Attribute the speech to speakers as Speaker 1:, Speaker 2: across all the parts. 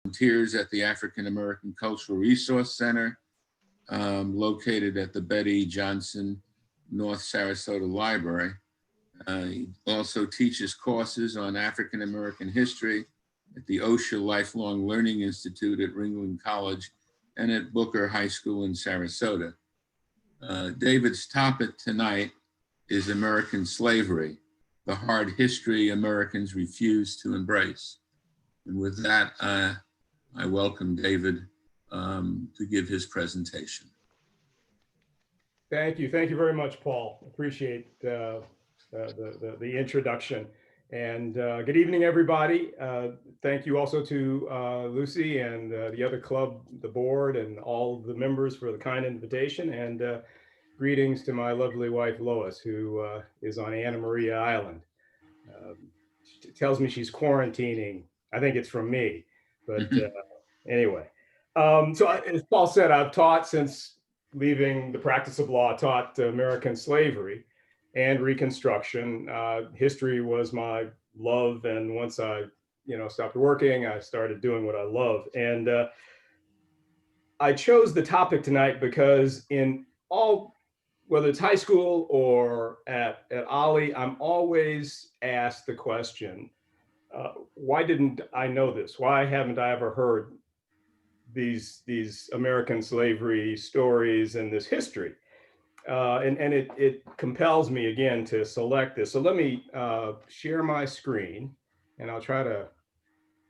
Speaker 1: volunteers at the African American Cultural Resource Center, located at the Betty Johnson North Sarasota Library. He also teaches courses on African American history at the OSHA Lifelong Learning Institute at Ringling College and at Booker High School in Sarasota. David's topic tonight is American slavery, the hard history Americans refuse to embrace. And with that, I welcome David to give his presentation.
Speaker 2: Thank you. Thank you very much, Paul. Appreciate the introduction. And good evening, everybody. Thank you also to Lucy and the other club, the board, and all the members for the kind invitation. And greetings to my lovely wife, Lois, who is on Anna Maria Island. She tells me she's quarantining. I think it's from me, but anyway. So as Paul said, I've taught since leaving the practice of law, taught American slavery and Reconstruction. History was my love, and once I, stopped working, I started doing what I love. And I chose the topic tonight because in all, whether it's high school or at Ollie, I'm always asked the question, why didn't I know this? Why haven't I ever heard these American slavery stories and this history? And it compels me again to select this. So let me share my screen, and I'll try to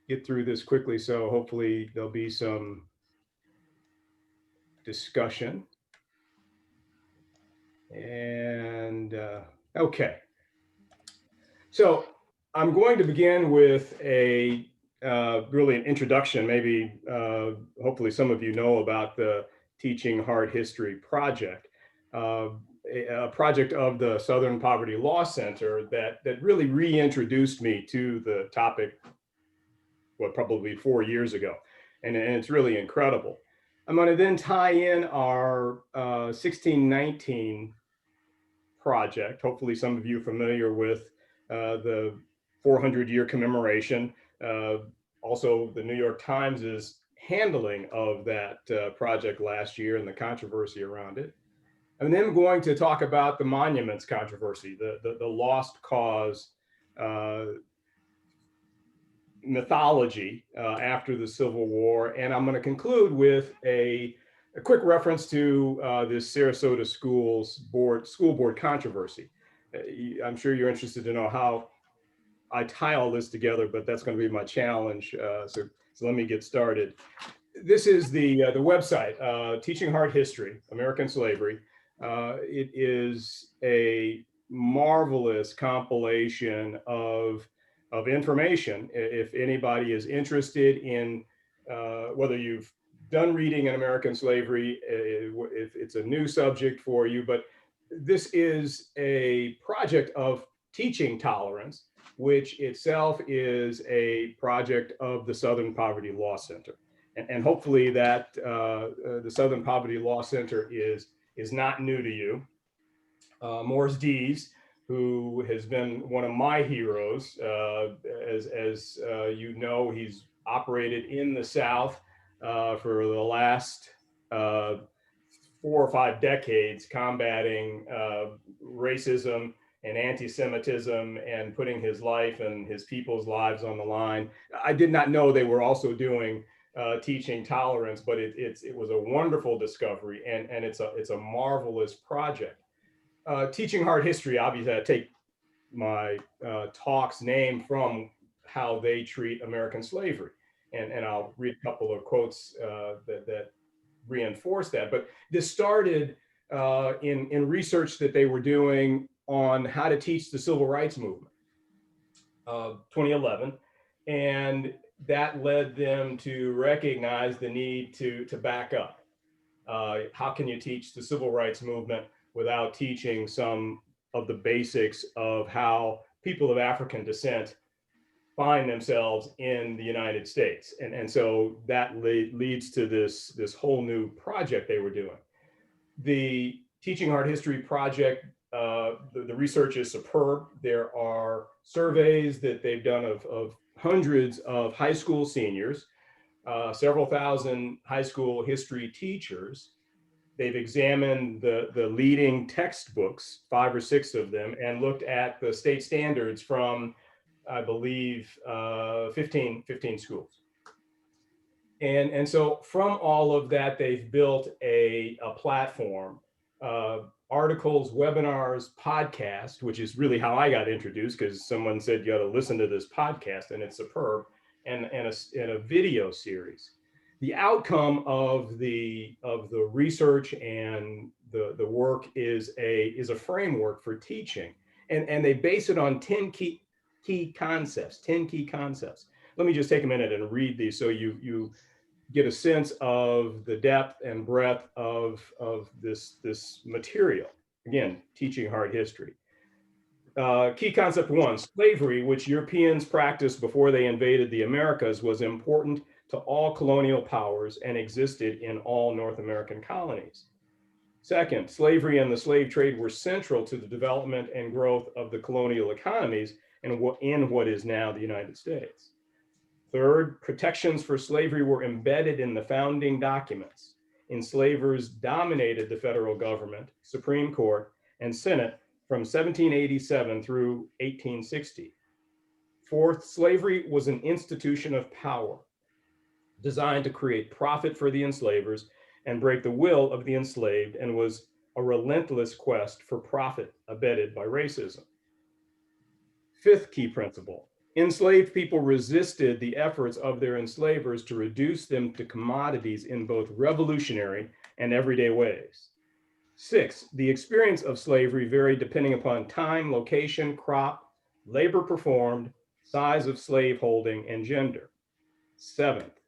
Speaker 2: get through this quickly. So hopefully there'll be some discussion. And okay. So I'm going to begin with a really an introduction. Maybe hopefully some of you know about the Teaching Hard History project. A project of the Southern Poverty Law Center that really reintroduced me to the topic, probably 4 years ago. And it's really incredible. I'm going to then tie in our 1619 project. Hopefully some of you are familiar with the 400-year commemoration. Also, the New York Times' handling of that project last year and the controversy around it. And then I'm going to talk about the monuments controversy, the lost cause mythology after the Civil War. And I'm going to conclude with a quick reference to this Sarasota school board controversy. I'm sure you're interested to know how I tie all this together, but that's going to be my challenge. So let me get started. This is the website, Teaching Hard History, American Slavery. It is a marvelous compilation of information. If anybody is interested in whether you've done reading in American slavery, if it's a new subject for you, but this is a project of teaching tolerance, which itself is a project of the Southern Poverty Law Center. And hopefully that the Southern Poverty Law Center is not new to you. Morris Dees, who has been one of my heroes, as you know, he's operated in the South for the last 4 or 5 decades, combating racism and anti-Semitism and putting his life and his people's lives on the line. I did not know they were also doing teaching tolerance, but it was a wonderful discovery, and it's a marvelous project. Teaching Hard History, obviously, I take my talk's name from how they treat American slavery, and I'll read a couple of quotes that reinforce that. But this started in research that they were doing on how to teach the civil rights movement, 2011, and that led them to recognize the need to back up. How can you teach the civil rights movement without teaching some of the basics of how people of African descent find themselves in the United States? And so that leads to this whole new project they were doing. The Teaching Hard History project, the research is superb. There are surveys that they've done of hundreds of high school seniors several thousand high school history teachers. They've examined the leading textbooks, 5 or 6 of them, and looked at the state standards from, I believe, 15 schools. And so from all of that, they've built a platform, articles, webinars, podcast, which is really how I got introduced, because someone said you got to listen to this podcast, and it's superb, and a video series. The outcome of the research and the work is a framework for teaching, and they base it on 10 key concepts. 10 key concepts. Let me just take a minute and read these so you get a sense of the depth and breadth of this material. Again, teaching hard history. Key concept 1, slavery, which Europeans practiced before they invaded the Americas, was important to all colonial powers and existed in all North American colonies. Second, slavery and the slave trade were central to the development and growth of the colonial economies in what is now the United States. Third, protections for slavery were embedded in the founding documents. Enslavers dominated the federal government, Supreme Court, and Senate from 1787 through 1860. Fourth, slavery was an institution of power designed to create profit for the enslavers and break the will of the enslaved, and was a relentless quest for profit abetted by racism. Fifth key principle, enslaved people resisted the efforts of their enslavers to reduce them to commodities in both revolutionary and everyday ways. Six, the experience of slavery varied depending upon time, location, crop, labor performed, size of slave holding, and gender. Seventh,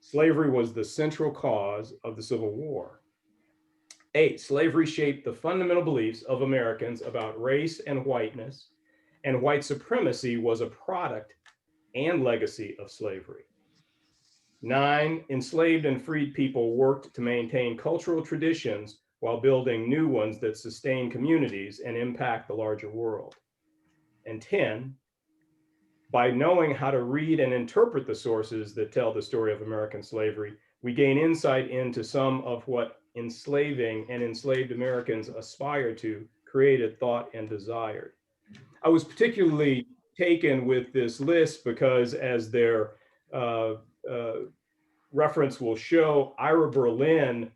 Speaker 2: slavery was the central cause of the Civil War. Eight, slavery shaped the fundamental beliefs of Americans about race and whiteness, and white supremacy was a product and legacy of slavery. 9, enslaved and freed people worked to maintain cultural traditions while building new ones that sustain communities and impact the larger world. And 10, by knowing how to read and interpret the sources that tell the story of American slavery, we gain insight into some of what enslaving and enslaved Americans aspired to, created, thought, and desired. I was particularly taken with this list because, as their reference will show, Ira Berlin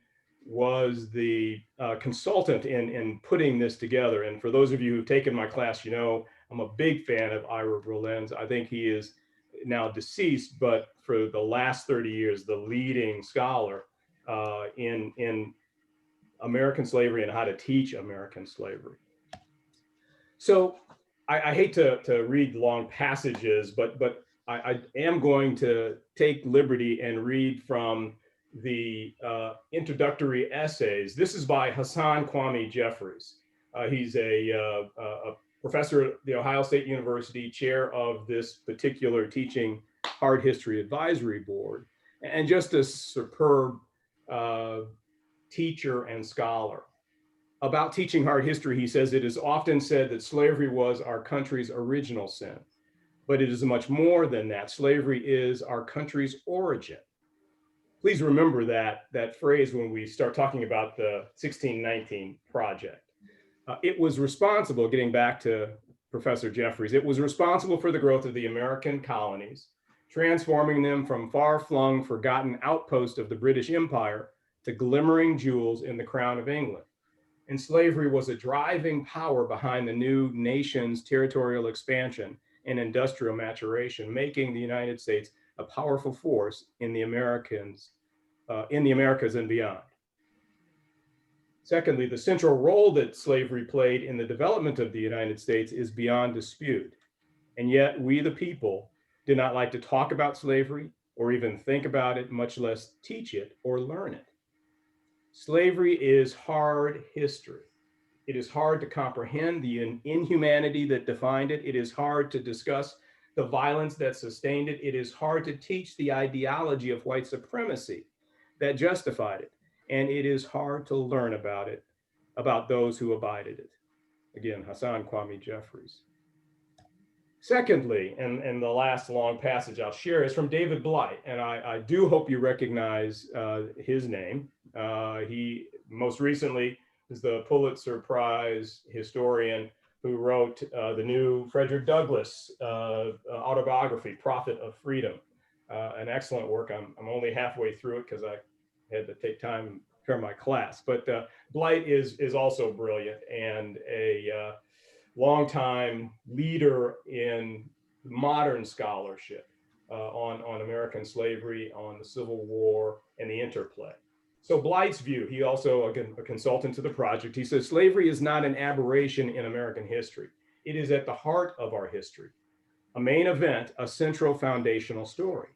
Speaker 2: was the consultant in putting this together. And for those of you who've taken my class, you know I'm a big fan of Ira Berlin's. I think he is now deceased, but for the last 30 years, the leading scholar in American slavery and how to teach American slavery. So I hate to read long passages, but I am going to take liberty and read from the introductory essays. This is by Hassan Kwame Jeffries. He's a professor at the Ohio State University, chair of this particular teaching hard history advisory board, and just a superb teacher and scholar. About teaching hard history, he says, it is often said that slavery was our country's original sin, but it is much more than that. Slavery is our country's origin. Please remember that phrase when we start talking about the 1619 project. It was responsible, getting back to Professor Jeffries, it was responsible for the growth of the American colonies, transforming them from far-flung, forgotten outposts of the British Empire to glimmering jewels in the crown of England. And slavery was a driving power behind the new nation's territorial expansion and industrial maturation, making the United States a powerful force in the Americas and beyond. Secondly, the central role that slavery played in the development of the United States is beyond dispute. And yet we, the people, did not like to talk about slavery or even think about it, much less teach it or learn it. Slavery is hard history. It is hard to comprehend the inhumanity that defined it. It is hard to discuss the violence that sustained it. It is hard to teach the ideology of white supremacy that justified it. And it is hard to learn about it, about those who abided it. Again, Hassan Kwame Jeffries. Secondly, and the last long passage I'll share is from David Blight, and I do hope you recognize his name. He most recently is the Pulitzer Prize historian who wrote the new Frederick Douglass autobiography, Prophet of Freedom. An excellent work. I'm only halfway through it because I had to take time to prepare my class. But Blight is also brilliant and a longtime leader in modern scholarship on American slavery, on the Civil War, and the interplay. So Blight's view, he also, again, a consultant to the project, he says slavery is not an aberration in American history. It is at the heart of our history, a main event, a central foundational story.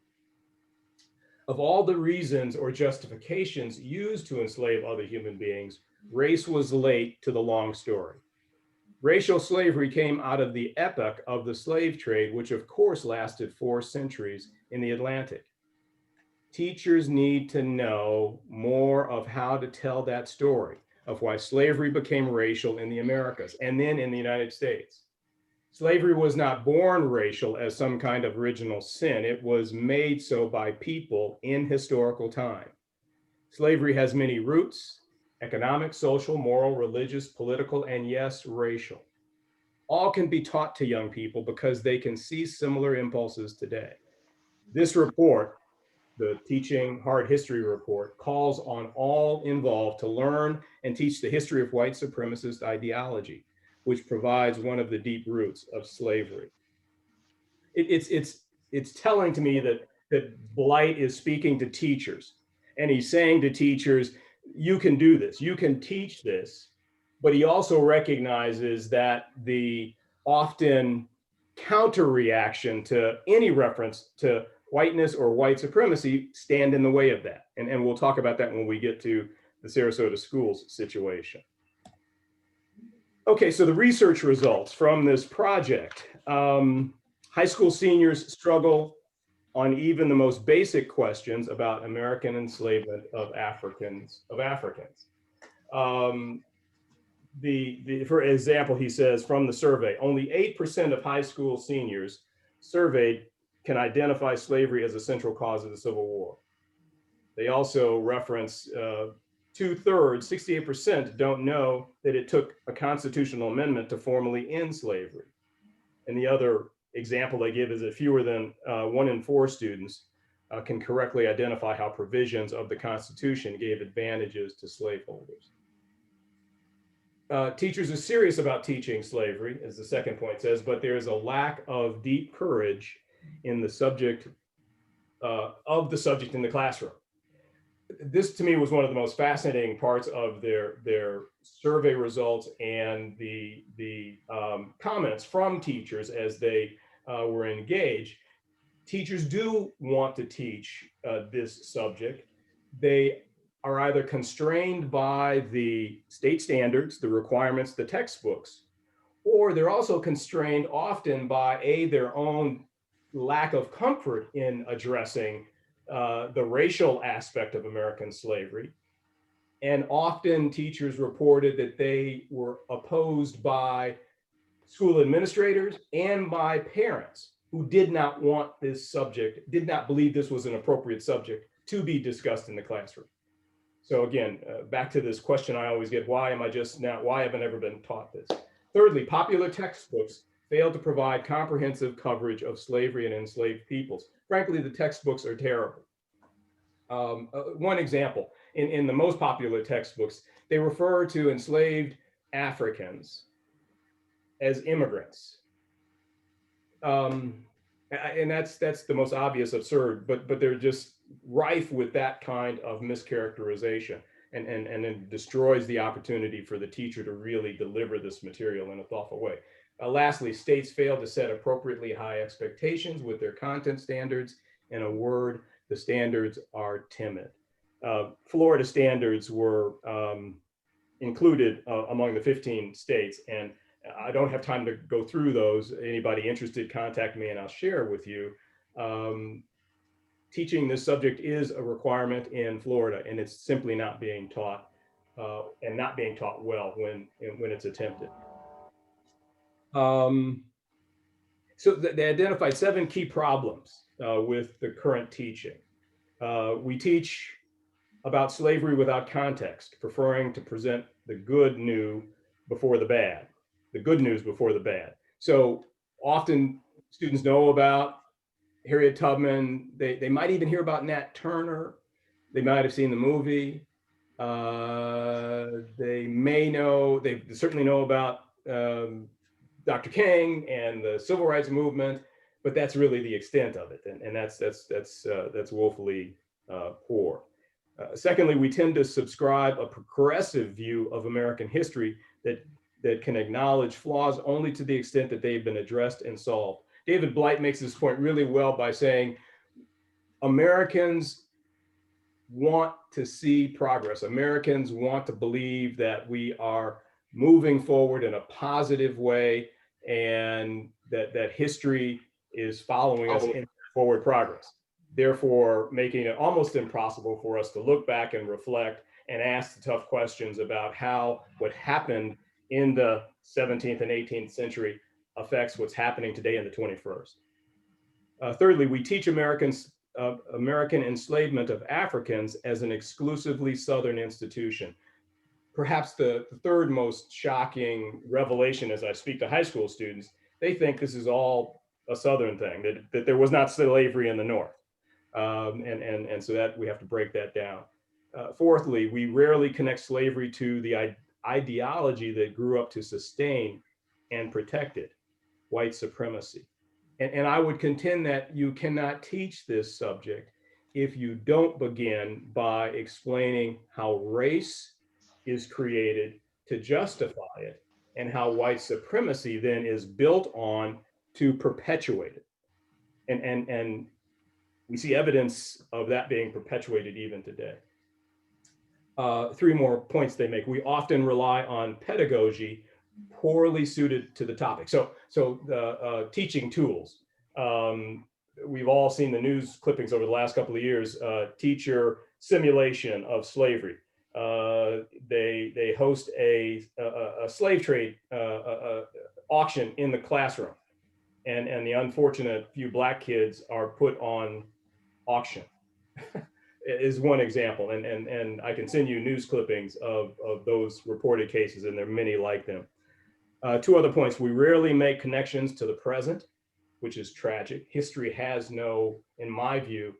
Speaker 2: Of all the reasons or justifications used to enslave other human beings, race was late to the long story. Racial slavery came out of the epoch of the slave trade, which of course lasted 4 centuries in the Atlantic. Teachers need to know more of how to tell that story of why slavery became racial in the Americas and then in the United States. Slavery was not born racial as some kind of original sin. It was made so by people in historical time. Slavery has many roots: economic, social, moral, religious, political, and yes, racial. All can be taught to young people because they can see similar impulses today. This report, the Teaching Hard History report, calls on all involved to learn and teach the history of white supremacist ideology, which provides one of the deep roots of slavery. It's telling to me that Blight is speaking to teachers, and he's saying to teachers, you can do this, you can teach this, but he also recognizes that the often counter reaction to any reference to whiteness or white supremacy stand in the way of that. And we'll talk about that when we get to the Sarasota schools situation. Okay, so the research results from this project. High school seniors struggle on even the most basic questions about American enslavement of Africans. For example, he says from the survey, only 8% of high school seniors surveyed can identify slavery as a central cause of the Civil War. They also reference 2/3, 68% don't know that it took a constitutional amendment to formally end slavery. And the other example they give is that fewer than 1 in 4 students can correctly identify how provisions of the Constitution gave advantages to slaveholders. Teachers are serious about teaching slavery, as the second point says, but there is a lack of deep courage in the subject in the classroom. This to me was one of the most fascinating parts of their survey results and the comments from teachers as they were engaged. Teachers do want to teach this subject. They are either constrained by the state standards, the requirements, the textbooks, or they're also constrained often by their own lack of comfort in addressing the racial aspect of American slavery. And often teachers reported that they were opposed by school administrators and by parents who did not want this subject, did not believe this was an appropriate subject to be discussed in the classroom. So again, back to this question I always get, why haven't I ever been taught this? Thirdly, popular textbooks fail to provide comprehensive coverage of slavery and enslaved peoples. Frankly, the textbooks are terrible. One example, in the most popular textbooks, they refer to enslaved Africans as immigrants. And that's the most obvious absurd, but they're just rife with that kind of mischaracterization, and it destroys the opportunity for the teacher to really deliver this material in a thoughtful way. Lastly, states fail to set appropriately high expectations with their content standards. In a word, the standards are timid. Florida standards were included among the 15 states, and I don't have time to go through those. Anybody interested, contact me and I'll share with you. Teaching this subject is a requirement in Florida, and it's simply not being taught and not being taught well when it's attempted. So they identified 7 key problems with the current teaching. We teach about slavery without context, preferring to present the good news before the bad, the good news before the bad. So often students know about Harriet Tubman. They might even hear about Nat Turner. They might have seen the movie. They certainly know about Dr. King and the civil rights movement, but that's really the extent of it, and that's woefully poor. Secondly, we tend to subscribe a progressive view of American history that can acknowledge flaws only to the extent that they've been addressed and solved. David Blight makes this point really well by saying Americans want to see progress. Americans want to believe that we are moving forward in a positive way and that history is following us in forward progress, therefore making it almost impossible for us to look back and reflect and ask the tough questions about how what happened in the 17th and 18th century affects what's happening today in the 21st. Thirdly, we teach American enslavement of Africans as an exclusively Southern institution. Perhaps the third most shocking revelation as I speak to high school students, they think this is all a Southern thing, that there was not slavery in the North. And so that we have to break that down. Fourthly, we rarely connect slavery to the ideology that grew up to sustain and protect it, white supremacy. And I would contend that you cannot teach this subject if you don't begin by explaining how race is created to justify it and how white supremacy then is built on to perpetuate it. And we see evidence of that being perpetuated even today. 3 more points they make. We often rely on pedagogy poorly suited to the topic. So the teaching tools. We've all seen the news clippings over the last couple of years, teacher simulation of slavery. They host a slave trade auction in the classroom. And the unfortunate few Black kids are put on auction is one example. And I can send you news clippings of those reported cases, and there are many like them. 2 other points. We rarely make connections to the present, which is tragic. History has no, in my view,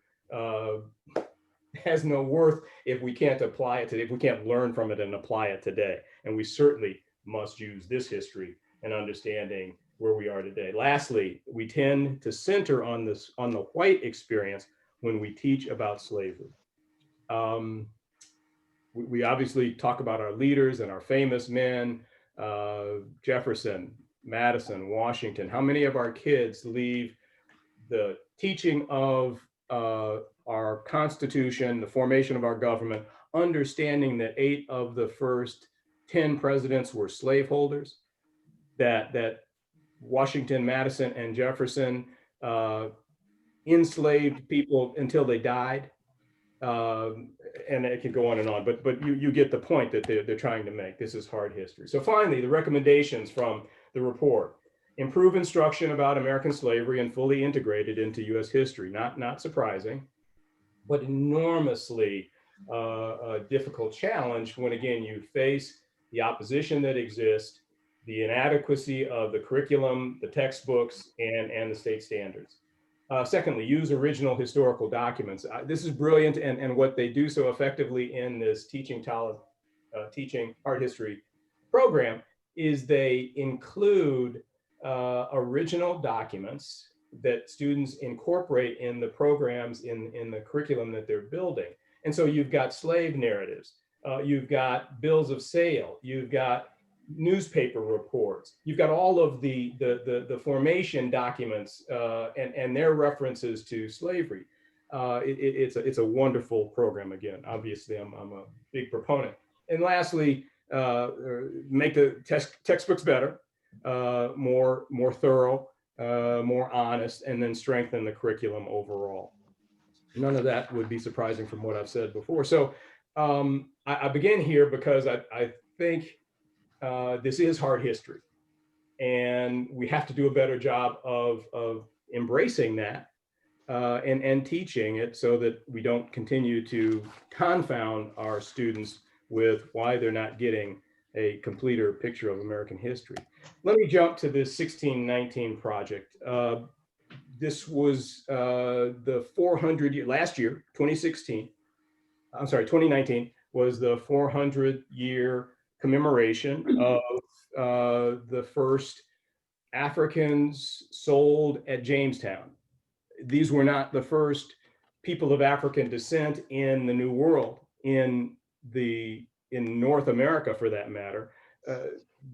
Speaker 2: has no worth if we can't apply it today, if we can't learn from it and apply it today. And we certainly must use this history in understanding where we are today. Lastly, we tend to center on the white experience when we teach about slavery. We obviously talk about our leaders and our famous men, Jefferson, Madison, Washington. How many of our kids leave the teaching of our Constitution, the formation of our government, understanding that 8 of the first 10 presidents were slaveholders, that Washington, Madison, and Jefferson enslaved people until they died? And it could go on and on, but you get the point that they're trying to make. This is hard history. So finally, the recommendations from the report: improve instruction about American slavery and fully integrate it into U.S. history. Not surprising, but enormously difficult challenge when, again, you face the opposition that exists, the inadequacy of the curriculum, the textbooks, and the state standards. Secondly, use original historical documents. This is brilliant, and what they do so effectively in this teaching art history program is they include original documents that students incorporate in the programs in the curriculum that they're building. And so you've got slave narratives, you've got bills of sale, you've got newspaper reports, you've got all of the formation documents and their references to slavery. It's a wonderful program. Again, obviously, I'm a big proponent. And lastly, make the textbooks better, more thorough, more honest, and then strengthen the curriculum overall. None of that would be surprising from what I've said before. So I begin here because I think this is hard history. And we have to do a better job of embracing that and teaching it so that we don't continue to confound our students with why they're not getting a completer picture of American history. Let me jump to this 1619 project. This was the 400 year, last year, 2016, I'm sorry, 2019 was the 400 year commemoration of the first Africans sold at Jamestown. These were not the first people of African descent in the New World, in North America for that matter.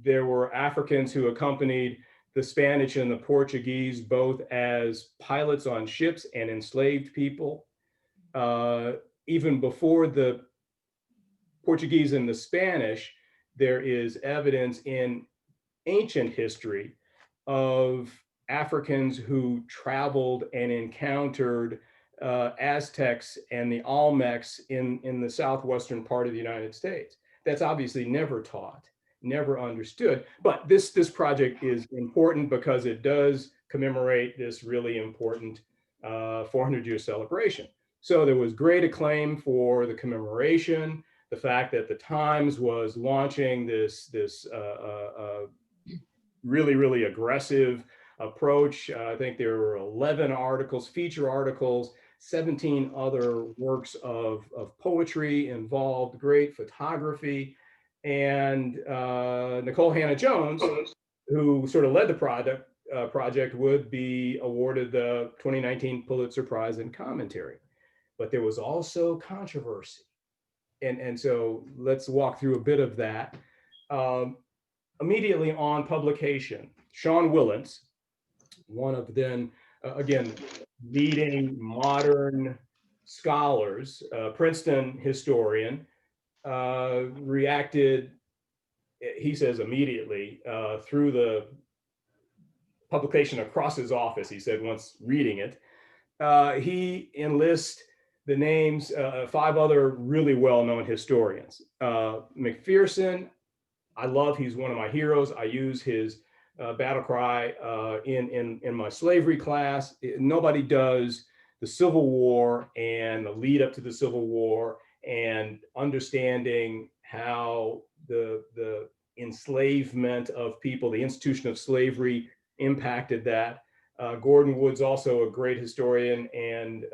Speaker 2: There were Africans who accompanied the Spanish and the Portuguese both as pilots on ships and enslaved people. Even before the Portuguese and the Spanish, there is evidence in ancient history of Africans who traveled and encountered Aztecs and the Olmecs in the southwestern part of the United States. That's obviously never taught, never understood. But this project is important because it does commemorate this really important 400-year celebration. So there was great acclaim for the commemoration, the fact that the Times was launching this really, really aggressive approach. I think there were 11 articles, feature articles, 17 other works of poetry involved, great photography. And Nicole Hannah-Jones, who sort of led the project, would be awarded the 2019 Pulitzer Prize in commentary. But there was also controversy. And so let's walk through a bit of that. Immediately on publication, Sean Willents, one of then, again, leading modern scholars, Princeton historian, reacted, he says immediately, through the publication across his office. He said once reading it, he enlists the names of 5 other really well-known historians. McPherson, I love, he's one of my heroes. I use his battle cry in my slavery class. Nobody does the Civil War and the lead up to the Civil War and understanding how the enslavement of people, the institution of slavery impacted that. Gordon Wood's also a great historian, and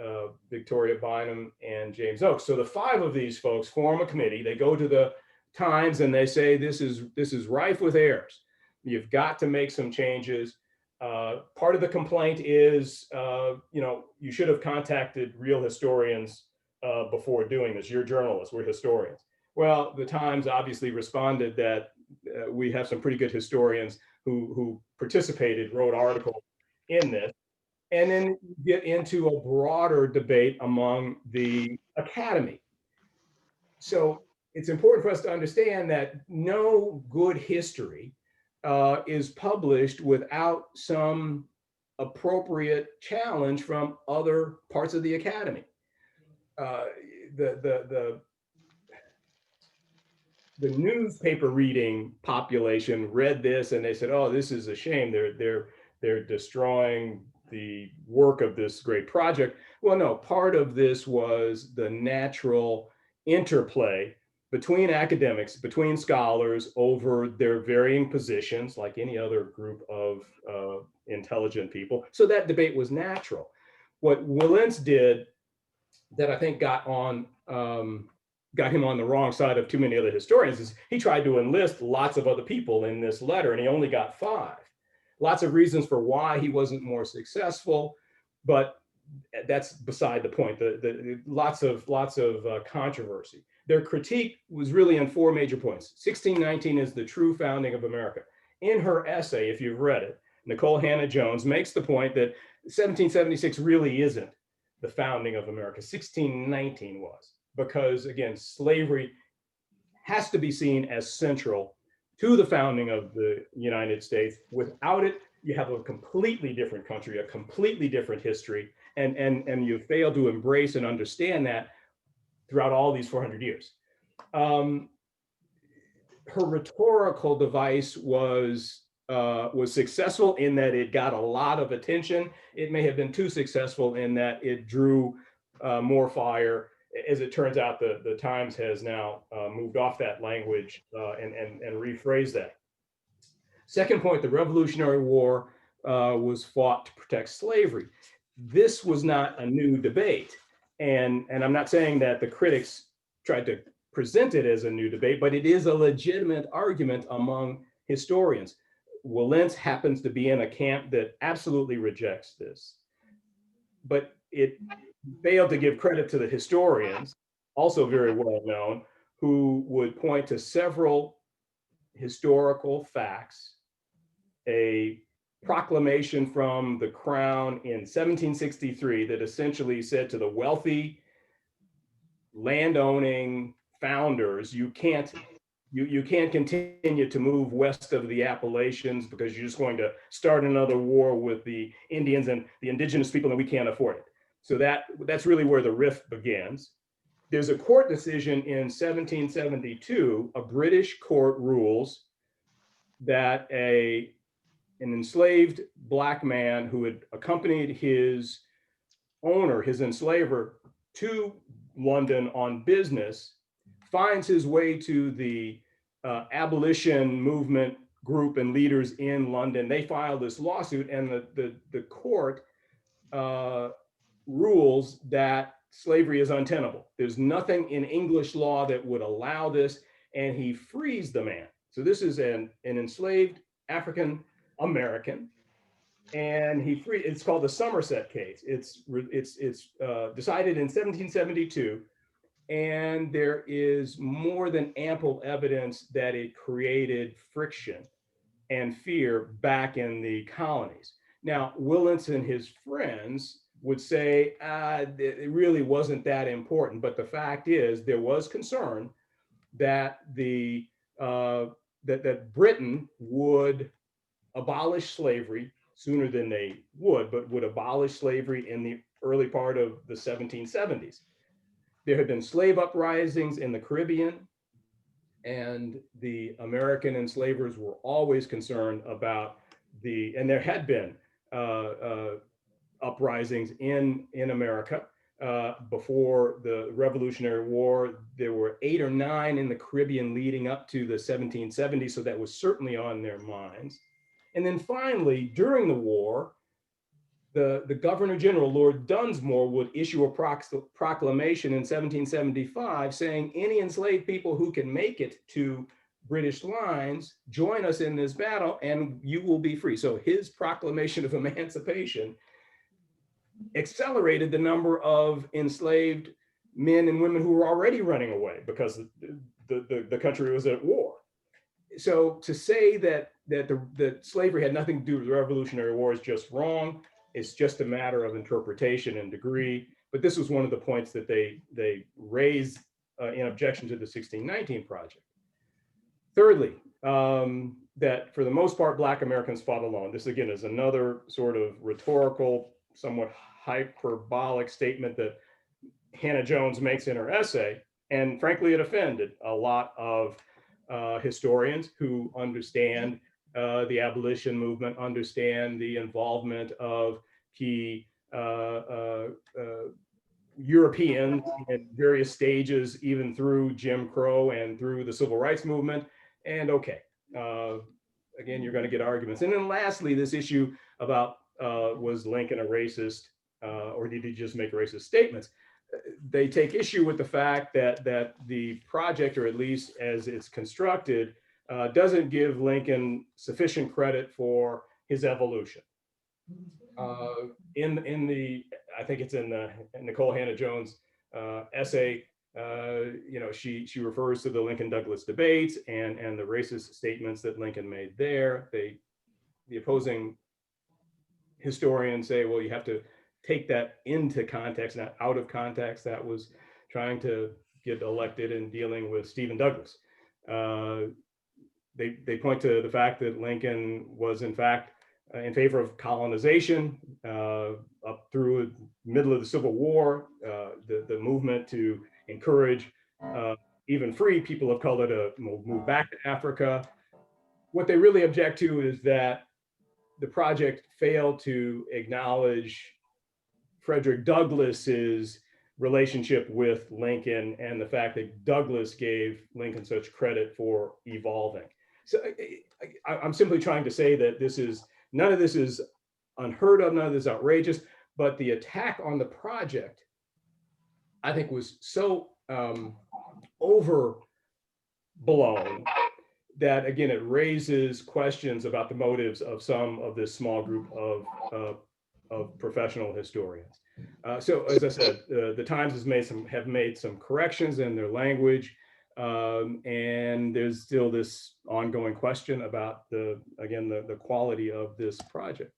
Speaker 2: Victoria Bynum and James Oakes. So the 5 of these folks form a committee. They go to the Times and they say, this is rife with errors. You've got to make some changes. Part of the complaint is, you should have contacted real historians before doing this. You're journalists, we're historians. Well, the Times obviously responded that we have some pretty good historians who participated, wrote articles in this. And then get into a broader debate among the academy. So it's important for us to understand that no good history is published without some appropriate challenge from other parts of the academy. The newspaper reading population read this and they said, "Oh, this is a shame. They're destroying the work of this great project." Well, no, part of this was the natural interplay between academics, between scholars over their varying positions, like any other group of intelligent people. So that debate was natural. What Willents did that I think got him on the wrong side of too many other historians is he tried to enlist lots of other people in this letter, and he only got 5. Lots of reasons for why he wasn't more successful, but that's beside the point. Lots of controversy. Their critique was really on 4 major points. 1619 is the true founding of America. In her essay, if you've read it, Nicole Hannah-Jones makes the point that 1776 really isn't the founding of America. 1619 was, because again, slavery has to be seen as central to the founding of the United States. Without it, you have a completely different country, a completely different history, and you fail to embrace and understand that throughout all these 400 years. Her rhetorical device was was successful in that it got a lot of attention. It may have been too successful in that it drew more fire. As it turns out, the Times has now moved off that language and rephrased that. Second point, the Revolutionary War was fought to protect slavery. This was not a new debate. And I'm not saying that the critics tried to present it as a new debate, but it is a legitimate argument among historians. Wilentz happens to be in a camp that absolutely rejects this. But it failed to give credit to the historians, also very well known, who would point to several historical facts. A proclamation from the crown in 1763 that essentially said to the wealthy landowning founders, you can't continue to move west of the Appalachians because you're just going to start another war with the Indians and the indigenous people, and we can't afford it. So that's really where the rift begins. There's a court decision in 1772, a British court rules that an enslaved Black man who had accompanied his owner, his enslaver, to London on business, finds his way to the abolition movement group and leaders in London. They file this lawsuit, and the court rules that slavery is untenable. There's nothing in English law that would allow this, and he frees the man. So this is an enslaved African American, and it's called the Somerset case. It's decided in 1772, and there is more than ample evidence that it created friction and fear back in the colonies. Now, Wilentz and his friends would say it really wasn't that important, but the fact is there was concern that that Britain would abolish slavery sooner than they would abolish slavery in the early part of the 1770s. There had been slave uprisings in the Caribbean, and the American enslavers were always concerned about and there had been uprisings in America before the Revolutionary War. There were 8 or 9 in the Caribbean leading up to the 1770s, so that was certainly on their minds. And then finally, during the war, the Governor General, Lord Dunsmore, would issue a proclamation in 1775 saying any enslaved people who can make it to British lines, join us in this battle and you will be free. So his proclamation of emancipation accelerated the number of enslaved men and women who were already running away because the country was at war. So to say that slavery had nothing to do with the Revolutionary War is just wrong. It's just a matter of interpretation and degree. But this was one of the points that they raised in objection to the 1619 project. Thirdly, that for the most part, Black Americans fought alone. This again is another sort of rhetorical, somewhat hyperbolic statement that Hannah Jones makes in her essay. And frankly, it offended a lot of historians who understand the abolition movement, understand the involvement of key Europeans in various stages, even through Jim Crow and through the Civil Rights Movement. And okay, again, you're going to get arguments. And then lastly, this issue about was Lincoln a racist or did he just make racist statements? They take issue with the fact that the project, or at least as it's constructed, doesn't give Lincoln sufficient credit for his evolution. I think it's in the Nicole Hannah Jones essay. She refers to the Lincoln-Douglas debates and the racist statements that Lincoln made there. The opposing historians say, well, you have to take that into context, not out of context. That was trying to get elected and dealing with Stephen Douglas. They point to the fact that Lincoln was in fact in favor of colonization up through the middle of the Civil War, the movement to encourage even free people of color to move back to Africa. what they really object to is that the project failed to acknowledge Frederick Douglass's relationship with Lincoln and the fact that Douglass gave Lincoln such credit for evolving. So I'm simply trying to say that none of this is unheard of, none of this is outrageous, but the attack on the project, I think, was so overblown that, again, it raises questions about the motives of some of this small group of professional historians. So, as I said, the Times have made some corrections in their language, and there's still this ongoing question about the quality of this project.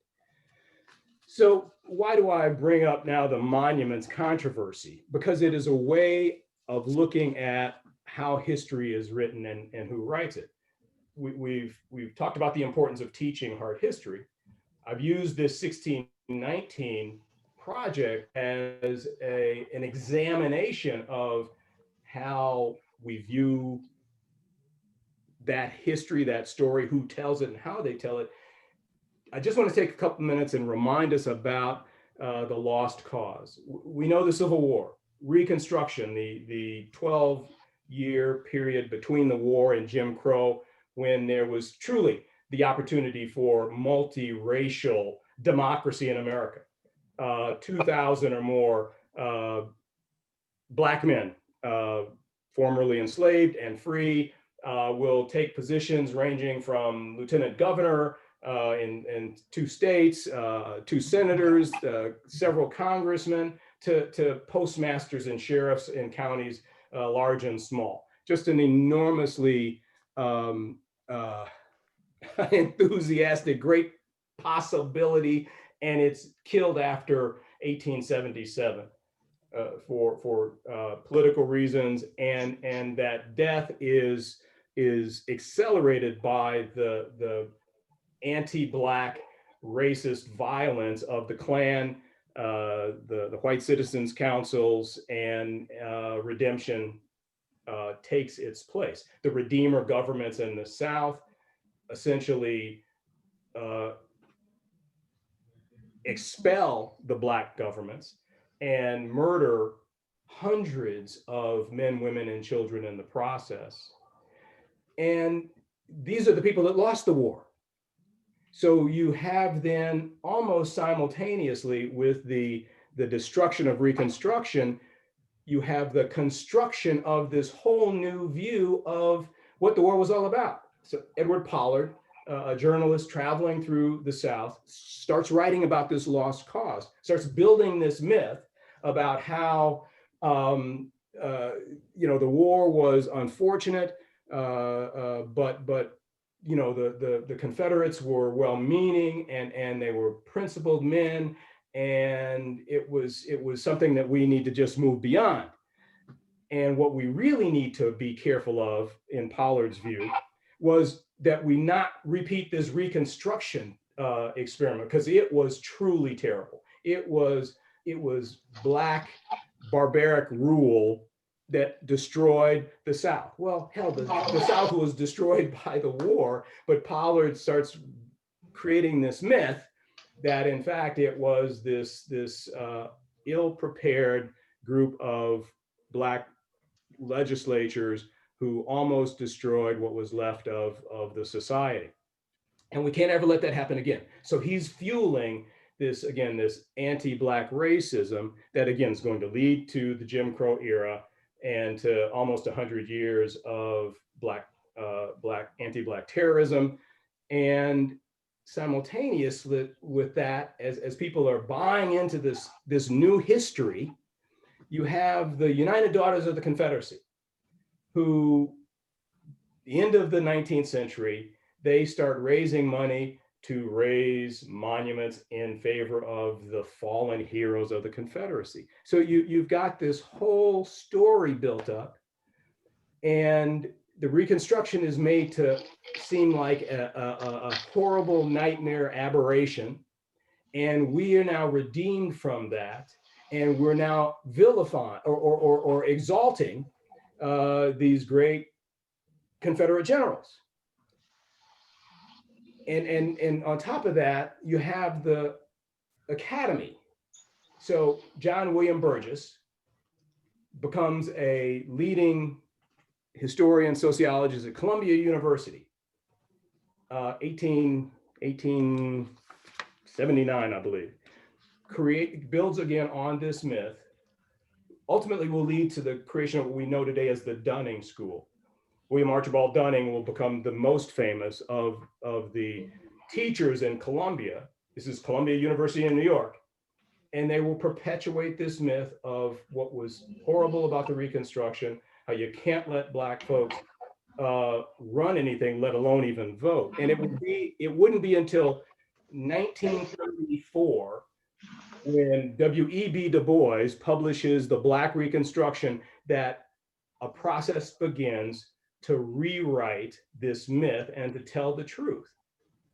Speaker 2: So, why do I bring up now the monuments controversy? Because it is a way of looking at how history is written and who writes it. We've talked about the importance of teaching hard history. I've used this 1619 project as an examination of how we view that history, that story, who tells it and how they tell it. I just want to take a couple minutes and remind us about the lost cause. We know the Civil War, Reconstruction, the 12-year period between the war and Jim Crow, when there was truly the opportunity for multiracial democracy in America. 2,000 or more Black men, formerly enslaved and free, will take positions ranging from lieutenant governor in 2 states, 2 senators, several congressmen, to postmasters and sheriffs in counties large and small. Just an enormously enthusiastic, great possibility, and it's killed after 1877 for political reasons, and that death is accelerated by the anti-Black racist violence of the Klan, the White Citizens Councils, and redemption takes its place. The Redeemer governments in the South essentially expel the Black governments and murder hundreds of men, women, and children in the process. And these are the people that lost the war. So you have then, almost simultaneously with the destruction of Reconstruction, you have the construction of this whole new view of what the war was all about. So Edward Pollard, a journalist traveling through the South, starts writing about this lost cause, starts building this myth about how the war was unfortunate, but the Confederates were well-meaning and they were principled men, and it was something that we need to just move beyond. And what we really need to be careful of, in Pollard's view, was that we not repeat this Reconstruction experiment, because it was truly terrible. It was Black barbaric rule that destroyed the South. Well, hell, the South was destroyed by the war, but Pollard starts creating this myth that, in fact, it was this ill-prepared group of Black legislatures who almost destroyed what was left of the society. And we can't ever let that happen again. So he's fueling this anti-Black racism that, again, is going to lead to the Jim Crow era and to almost 100 years of anti-Black terrorism. And simultaneously with that, as people are buying into this new history, you have the United Daughters of the Confederacy, who, the end of the 19th century, they start raising money to raise monuments in favor of the fallen heroes of the Confederacy. So you've got this whole story built up, and the Reconstruction is made to seem like a horrible nightmare aberration. And we are now redeemed from that. And we're now vilifying or exalting these great Confederate generals. And on top of that, you have the academy. So John William Burgess becomes a leading historian, sociologist at Columbia University, 1879, I believe. Builds again on this myth, ultimately will lead to the creation of what we know today as the Dunning School. William Archibald Dunning will become the most famous of the teachers in Columbia. This is Columbia University in New York. And they will perpetuate this myth of what was horrible about the Reconstruction, how you can't let Black folks run anything, let alone even vote. And it wouldn't be until 1934 when W.E.B. Du Bois publishes The Black Reconstruction that a process begins to rewrite this myth and to tell the truth.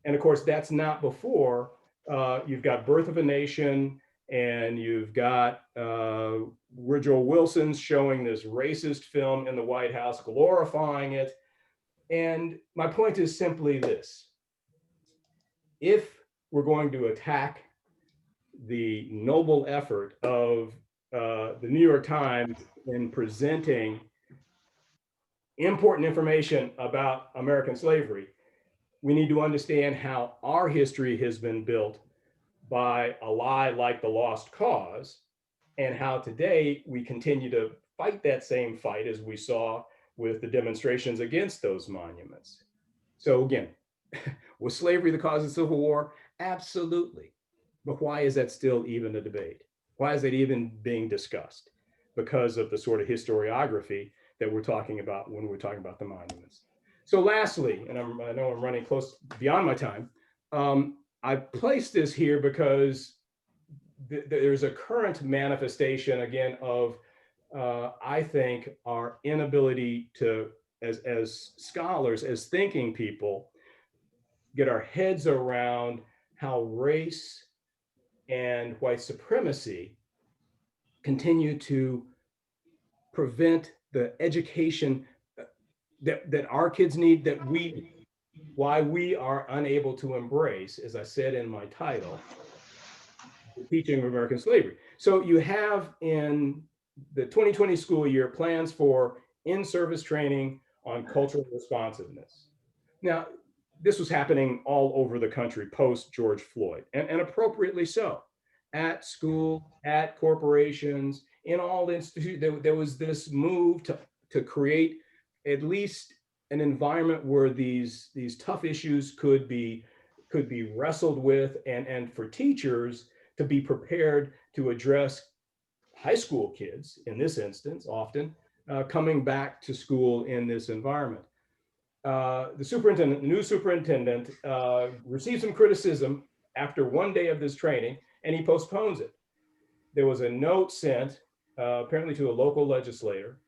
Speaker 2: And of course, that's not before you've got Birth of a Nation, and you've got Woodrow Wilson showing this racist film in the White House, glorifying it. And my point is simply this: if we're going to attack the noble effort of the New York Times in presenting important information about American slavery, we need to understand how our history has been built by a lie like the lost cause, and how today we continue to fight that same fight, as we saw with the demonstrations against those monuments. So again, was slavery the cause of the Civil War? Absolutely. But why is that still even a debate? Why is it even being discussed? Because of the sort of historiography that we're talking about when we're talking about the monuments. So lastly, and I know I'm running close beyond my time, I placed this here because there's a current manifestation again of, I think, our inability to, as scholars, as thinking people, get our heads around how race and white supremacy continue to prevent the education that our kids need, why we are unable to embrace, as I said in my title, the teaching of American slavery. So you have in the 2020 school year plans for in-service training on cultural responsiveness. Now, this was happening all over the country post George Floyd, and appropriately so. At school, at corporations, in all institutions, there was this move to create at least an environment where these tough issues could be wrestled with, and for teachers to be prepared to address high school kids, in this instance, often coming back to school in this environment. The new superintendent, received some criticism after one day of this training, and he postpones it. There was a note sent, apparently to a local legislator,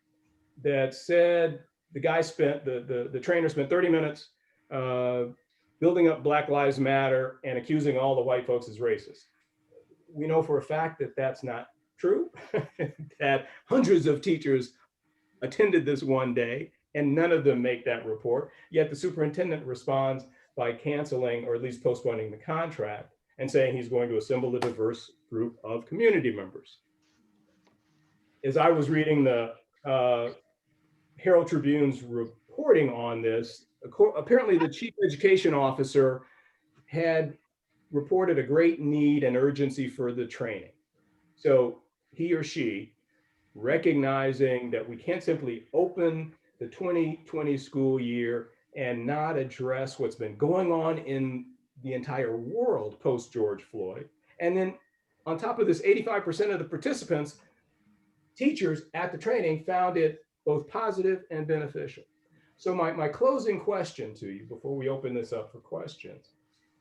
Speaker 2: that said the trainer spent 30 minutes building up Black Lives Matter and accusing all the white folks as racist. We know for a fact that that's not true, that hundreds of teachers attended this one day and none of them make that report. Yet the superintendent responds by canceling, or at least postponing, the contract and saying he's going to assemble a diverse group of community members. As I was reading the Herald Tribune's reporting on this, apparently the chief education officer had reported a great need and urgency for the training. So he or she, recognizing that we can't simply open the 2020 school year and not address what's been going on in the entire world post George Floyd. And then on top of this, 85% of the participants, teachers at the training, found it both positive and beneficial. So my closing question to you before we open this up for questions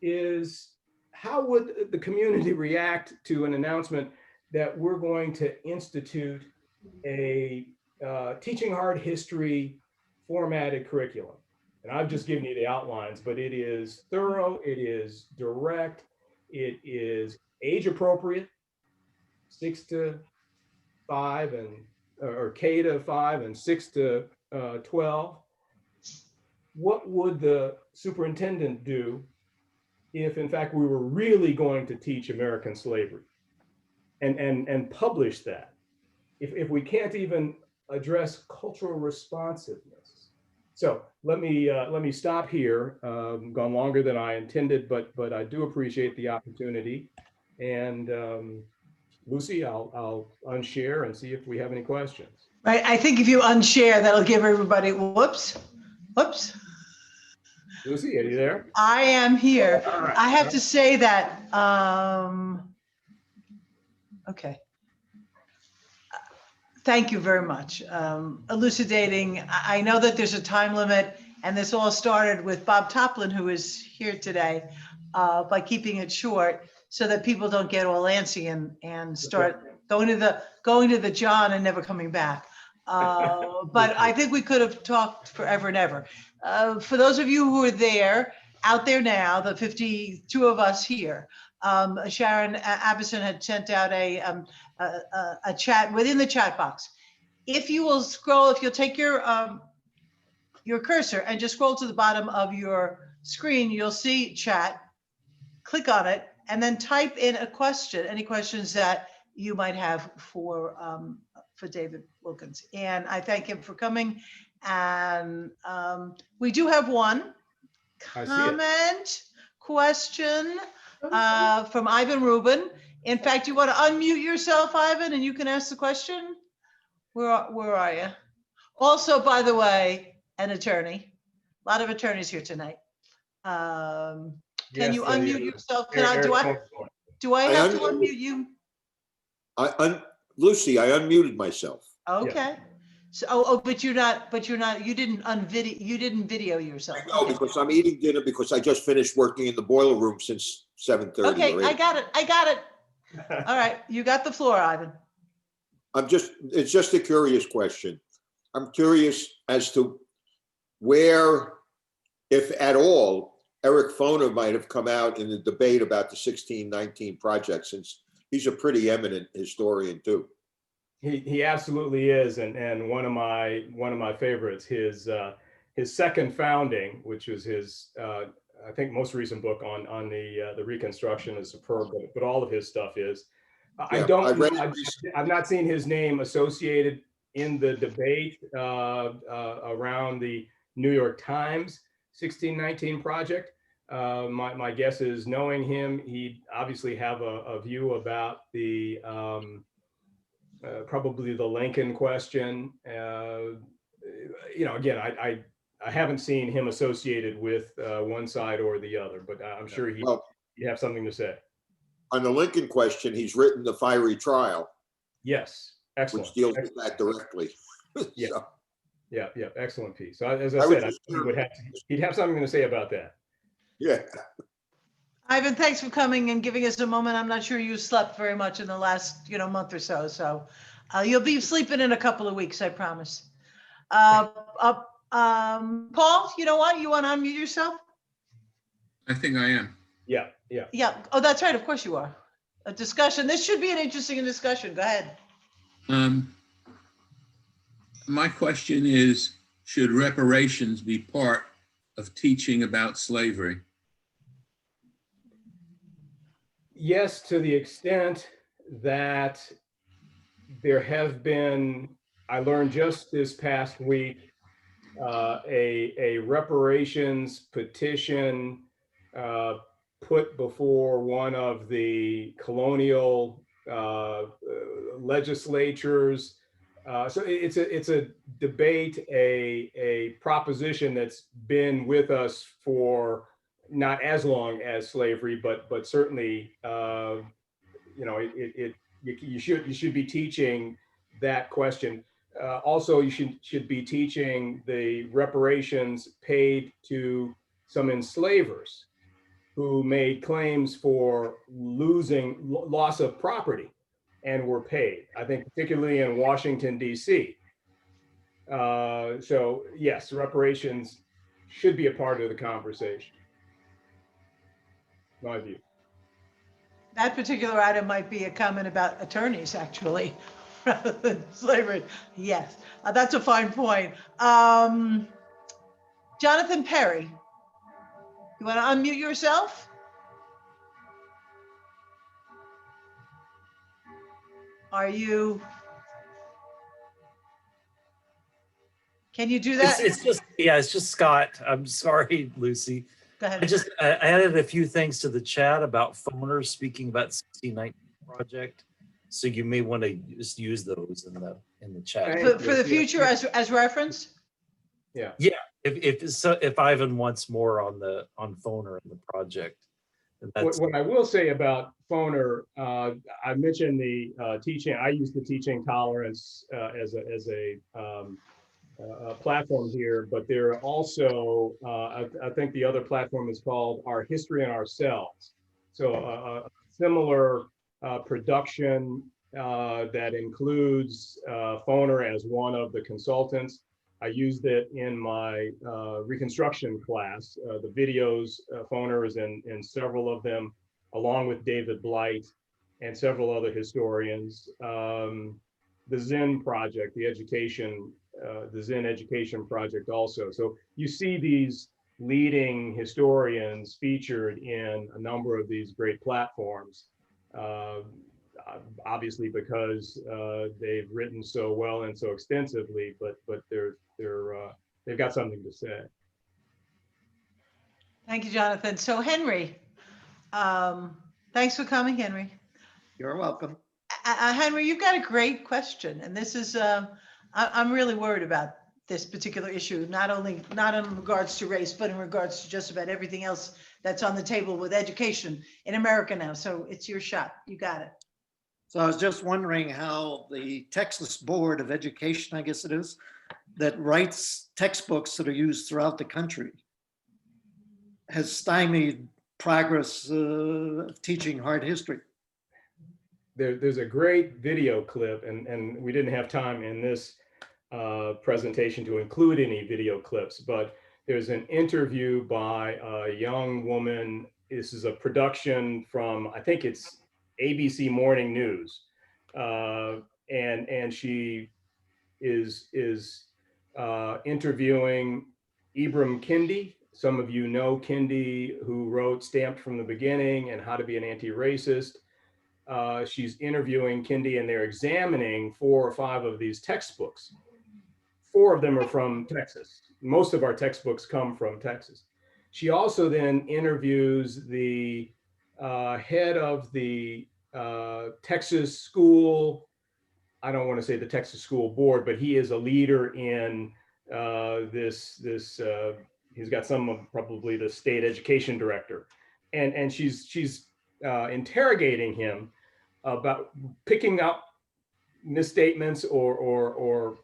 Speaker 2: is, how would the community react to an announcement that we're going to institute a teaching hard history formatted curriculum? And I've just given you the outlines, but it is thorough, it is direct, it is age appropriate, 6 to 5 or K to 5 and 6 to 12. What would the superintendent do if in fact we were really going to teach American slavery and publish that, if we can't even address cultural responsiveness. So let me stop here. Gone longer than I intended, but I do appreciate the opportunity. And Lucy, I'll unshare and see if we have any questions.
Speaker 3: Right, I think if you unshare, that'll give everybody, whoops.
Speaker 2: Lucy, are you there?
Speaker 3: I am here.
Speaker 2: All right.
Speaker 3: I have to say that, okay. Thank you very much. Elucidating, I know that there's a time limit, and this all started with Bob Toplin, who is here today, by keeping it short so that people don't get all antsy and start going to the John and never coming back. But I think we could have talked forever and ever. For those of you who are out there now, the 52 of us here, Sharon Abison had sent out a chat within the chat box. If you will scroll, if you'll take your cursor and just scroll to the bottom of your screen, you'll see chat. Click on it and then type in a question, any questions that you might have for David Wilkins. And I thank him for coming. And we do have one comment, question from Ivan Rubin. In fact, you want to unmute yourself, Ivan, and you can ask the question. Where are you? Also, by the way, an attorney. A lot of attorneys here tonight. Can you unmute yourself? Do I have to unmute you?
Speaker 4: Lucy, I unmuted myself.
Speaker 3: Okay. Yeah. So, but you didn't video yourself.
Speaker 4: No, okay. Because I'm eating dinner because I just finished working in the boiler room since 7:30.
Speaker 3: Okay, I got it. All right, you got the floor, Ivan.
Speaker 4: It's just a curious question. I'm curious as to where, if at all, Eric Foner might have come out in the debate about the 1619 project, since he's a pretty eminent historian too.
Speaker 2: He absolutely is, and one of my favorites. His second founding, which was his I think most recent book on the Reconstruction, is superb. But all of his stuff is. Yeah, I've not seen his name associated in the debate around the New York Times 1619 project. My guess is, knowing him, he'd obviously have a view about the probably the Lincoln question. Again, I haven't seen him associated with one side or the other, but I'm sure he'd have something to say.
Speaker 4: On the Lincoln question, he's written The Fiery Trial.
Speaker 2: Yes, excellent.
Speaker 4: Which deals with that directly.
Speaker 2: Yeah, so. yeah, excellent piece. So as I said, he'd have something to say about that.
Speaker 4: Yeah.
Speaker 3: Ivan, thanks for coming and giving us a moment. I'm not sure you slept very much in the last month or so. So you'll be sleeping in a couple of weeks, I promise. Paul, you know what? You want to unmute yourself?
Speaker 1: I think I am.
Speaker 2: Yeah.
Speaker 3: Oh, that's right. Of course you are. A discussion. This should be an interesting discussion. Go ahead.
Speaker 1: My question is, should reparations be part of teaching about slavery?
Speaker 2: Yes, to the extent that there have been, I learned just this past week, a reparations petition put before one of the colonial legislatures. So it's a debate, a proposition that's been with us for not as long as slavery, but certainly, you should be teaching that question. Also, you should be teaching the reparations paid to some enslavers who made claims for loss of property and were paid. I think particularly in Washington, D.C. So yes, reparations should be a part of the conversation. My view.
Speaker 3: That particular item might be a comment about attorneys, actually, rather than slavery. Yes, that's a fine point. Jonathan Perry, you want to unmute yourself? are you? Can you do that?
Speaker 5: It's just, yeah, it's just Scott. I'm sorry, Lucy.
Speaker 3: Go ahead.
Speaker 5: I added a few things to the chat about phoners speaking about 1619 project. So you may want to just use those in the chat.
Speaker 2: Thank
Speaker 3: For the
Speaker 2: you.
Speaker 3: future as reference?
Speaker 2: Yeah.
Speaker 5: Yeah, if Ivan wants more on phoner in the project.
Speaker 2: What I will say about phoner, I mentioned the teaching. I use the teaching tolerance as a platform here, but there are also, I think the other platform is called Our History and Ourselves. So a similar production that includes phoner as one of the consultants. I used it in my reconstruction class. The videos, phoner is in several of them, along with David Blight and several other historians. The Zen project, the Zen Education Project also. So you see these leading historians featured in a number of these great platforms, obviously because they've written so well and so extensively, but they've got something to say.
Speaker 3: Thank you, Jonathan. So Henry, thanks for coming, Henry.
Speaker 6: You're welcome.
Speaker 3: Henry, you've got a great question, and this is I'm really worried about this particular issue, not in regards to race, but in regards to just about everything else that's on the table with education in America now. So it's your shot. You got it.
Speaker 6: So I was just wondering how the Texas Board of Education, I guess it is, that writes textbooks that are used throughout the country has stymied progress of teaching hard history.
Speaker 2: There's a great video clip, and we didn't have time in this presentation to include any video clips, but there's an interview by a young woman. This is a production from, I think it's ABC Morning News, and she is interviewing Ibram Kendi. Some of you know Kendi, who wrote Stamped from the Beginning and How to Be an Anti-Racist. She's interviewing Kendi, and they're examining 4 or 5 of these textbooks. 4 of them are from Texas. Most of our textbooks come from Texas. She also then interviews the head of the Texas school, I don't want to say the Texas School Board, but he is a leader in he's got some of probably the state education director. And she's interrogating him about picking up misstatements or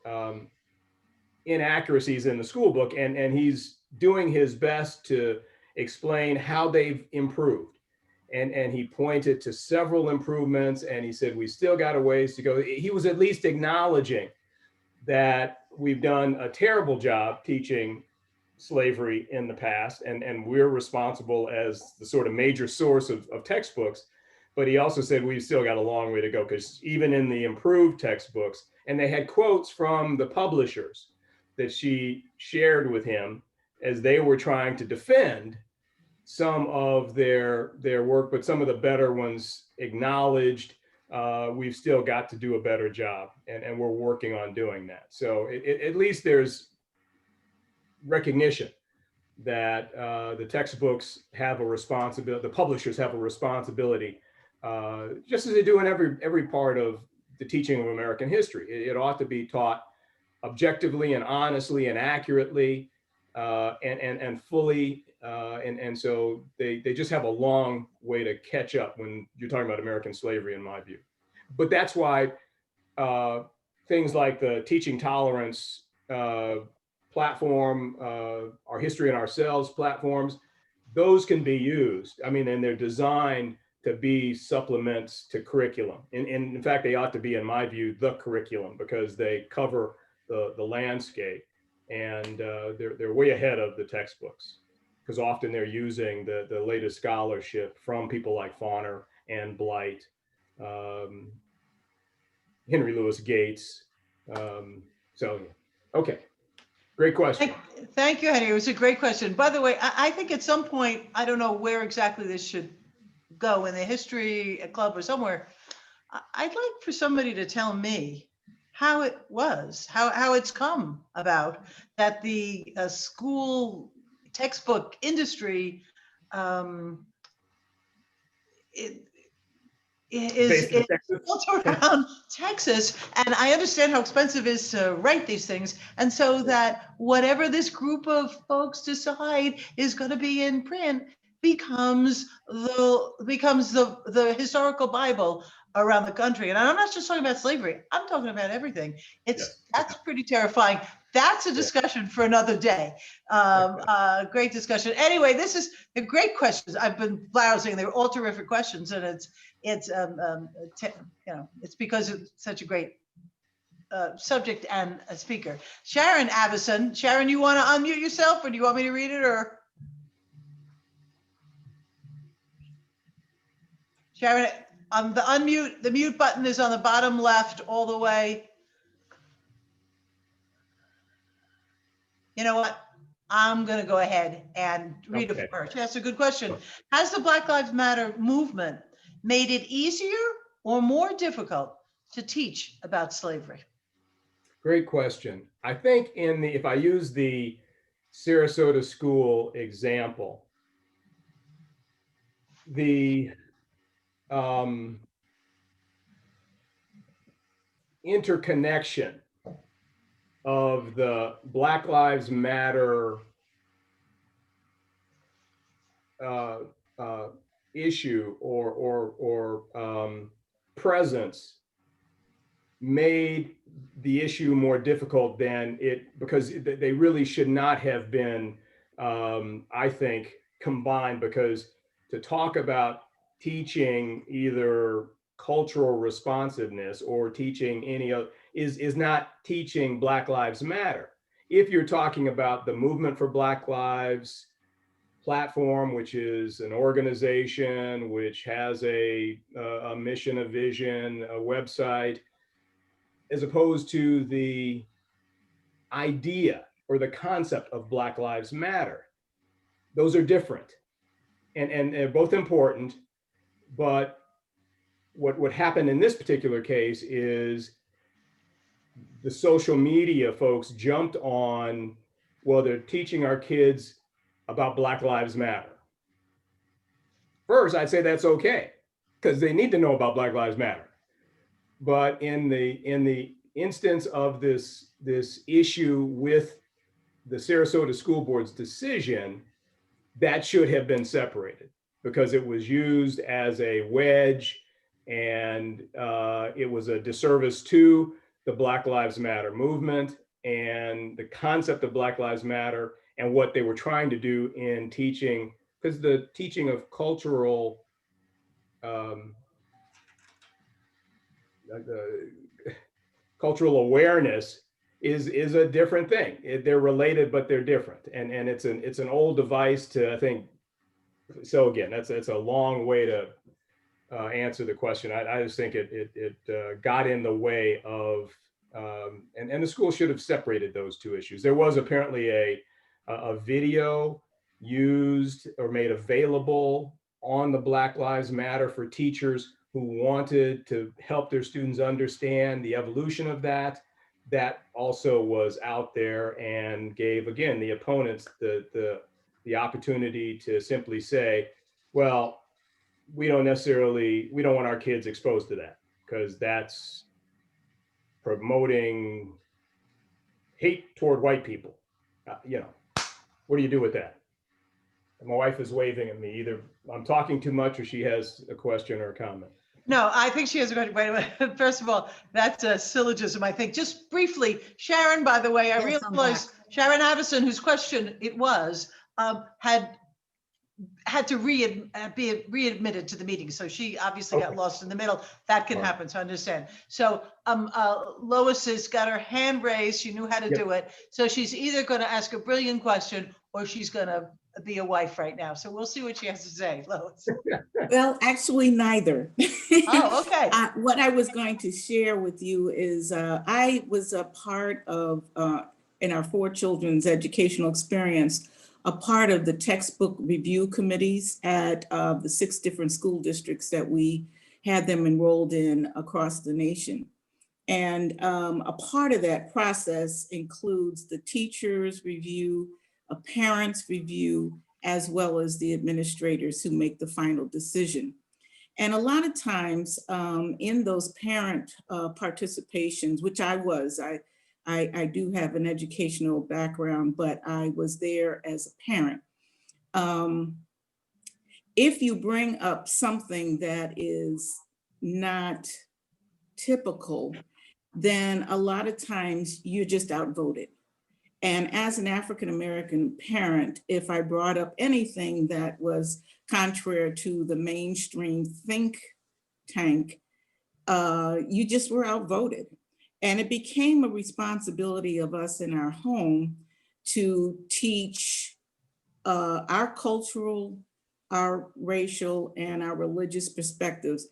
Speaker 2: inaccuracies in the school book, and he's doing his best to explain how they've improved. And he pointed to several improvements, and he said, we still got a ways to go. He was at least acknowledging that we've done a terrible job teaching slavery in the past, and we're responsible as the sort of major source of textbooks. But he also said we've still got a long way to go, because even in the improved textbooks, and they had quotes from the publishers that she shared with him as they were trying to defend some of their work, but some of the better ones acknowledged we've still got to do a better job, and we're working on doing that. So at least there's recognition that the textbooks have a responsibility, the publishers have a responsibility, just as they do in every part of the teaching of American history. It ought to be taught objectively and honestly and accurately and fully. And so they just have a long way to catch up when you're talking about American slavery, in my view. But that's why things like the Teaching Tolerance platform, Our History and Ourselves platforms, those can be used. I mean, and they're designed to be supplements to curriculum. And in fact, they ought to be, in my view, the curriculum, because they cover the landscape, and they're way ahead of the textbooks, because often they're using the latest scholarship from people like Fauner and Blight, Henry Louis Gates. So, okay, great question.
Speaker 3: Thank you, Henry. It was a great question. By the way, I think at some point, I don't know where exactly this should go, in the history club or somewhere, I'd like for somebody to tell me how it was, how it's come about that the school textbook industry it is
Speaker 2: Based in Texas.
Speaker 3: built around Texas. And I understand how expensive it is to write these things. And so that whatever this group of folks decide is going to be in print becomes the historical Bible around the country. And I'm not just talking about slavery. I'm talking about everything. That's pretty terrifying. That's a discussion for another day. Great discussion. Anyway, this is the great questions. I've been browsing. They're all terrific questions, and it's it's because it's such a great subject and a speaker. Sharon Avison. Sharon, you want to unmute yourself, or do you want me to read it? Or Sharon, the mute button is on the bottom left all the way. You know what? I'm going to go ahead and read it for her. She asked a good question. Has the Black Lives Matter movement made it easier or more difficult to teach about slavery?
Speaker 2: Great question. I think if I use the Sarasota school example, the interconnection of the Black Lives Matter issue or presence made the issue more difficult than it, because they really should not have been, I think, combined, because to talk about teaching either cultural responsiveness or teaching any other is not teaching Black Lives Matter. If you're talking about the Movement for Black Lives platform, which is an organization which has a mission, a vision, a website, as opposed to the idea or the concept of Black Lives Matter, those are different, and they're both important. But what happened in this particular case is the social media folks jumped on, well, they're teaching our kids about Black Lives Matter. First, I'd say that's okay, because they need to know about Black Lives Matter. But in the instance of this issue with the Sarasota School Board's decision, that should have been separated, because it was used as a wedge, and it was a disservice to the Black Lives Matter movement and the concept of Black Lives Matter and what they were trying to do in teaching, because the teaching of cultural cultural awareness is a different thing. They're related, but they're different, and it's an old device to, I think. So again, it's a long way to answer the question. I just think it got in the way of, and the school should have separated those two issues. There was apparently a video used or made available on the Black Lives Matter for teachers who wanted to help their students understand the evolution of that. That also was out there and gave, again, the opponents the opportunity to simply say, well, we don't want our kids exposed to that, because that's promoting hate toward white people. What do you do with that? And my wife is waving at me. Either I'm talking too much or she has a question or a comment.
Speaker 3: No, I think she has a question. Wait a minute. First of all, that's a syllogism, I think. Just briefly, Sharon, by the way, I realized Sharon Avison, whose question it was, had to be readmitted to the meeting. So she obviously got lost in the middle. That can happen, so I understand. So Lois has got her hand raised. She knew how to do it. So she's either going to ask a brilliant question or she's going to be a wife right now. So we'll see what she has to say, Lois.
Speaker 7: Well, actually, neither.
Speaker 3: Oh, okay.
Speaker 7: What I was going to share with you is I was a part of, in our 4 children's educational experience, a part of the textbook review committees at the 6 different school districts that we had them enrolled in across the nation. And a part of that process includes the teachers' review, a parents' review, as well as the administrators who make the final decision. And a lot of times in those parent participations, which I was, I do have an educational background, but I was there as a parent. If you bring up something that is not typical, then a lot of times you're just outvoted. And as an African-American parent, if I brought up anything that was contrary to the mainstream think tank, you just were outvoted. And it became a responsibility of us in our home to teach our cultural, our racial, and our religious perspectives.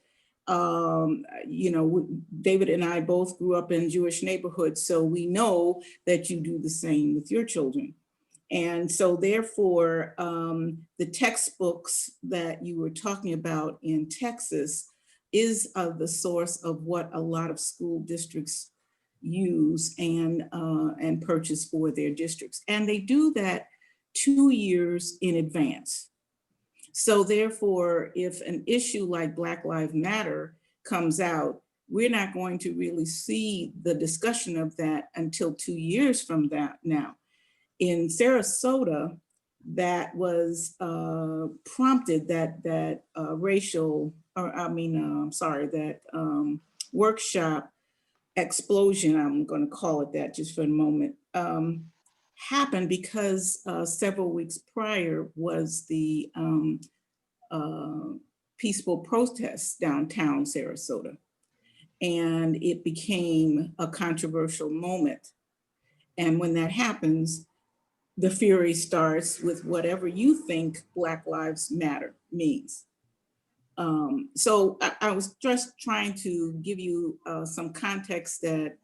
Speaker 7: You know, David and I both grew up in Jewish neighborhoods, so we know that you do the same with your children. And so therefore, the textbooks that you were talking about in Texas is the source of what a lot of school districts use and purchase for their districts. And they do that 2 years in advance. So therefore, if an issue like Black Lives Matter comes out, we're not going to really see the discussion of that until 2 years from that now. In Sarasota, that was prompted that racial, or that workshop explosion, I'm going to call it that just for a moment, happened because several weeks prior was the peaceful protests downtown Sarasota. And it became a controversial moment. And when that happens, the fury starts with whatever you think Black Lives Matter means. So I was just trying to give you some context that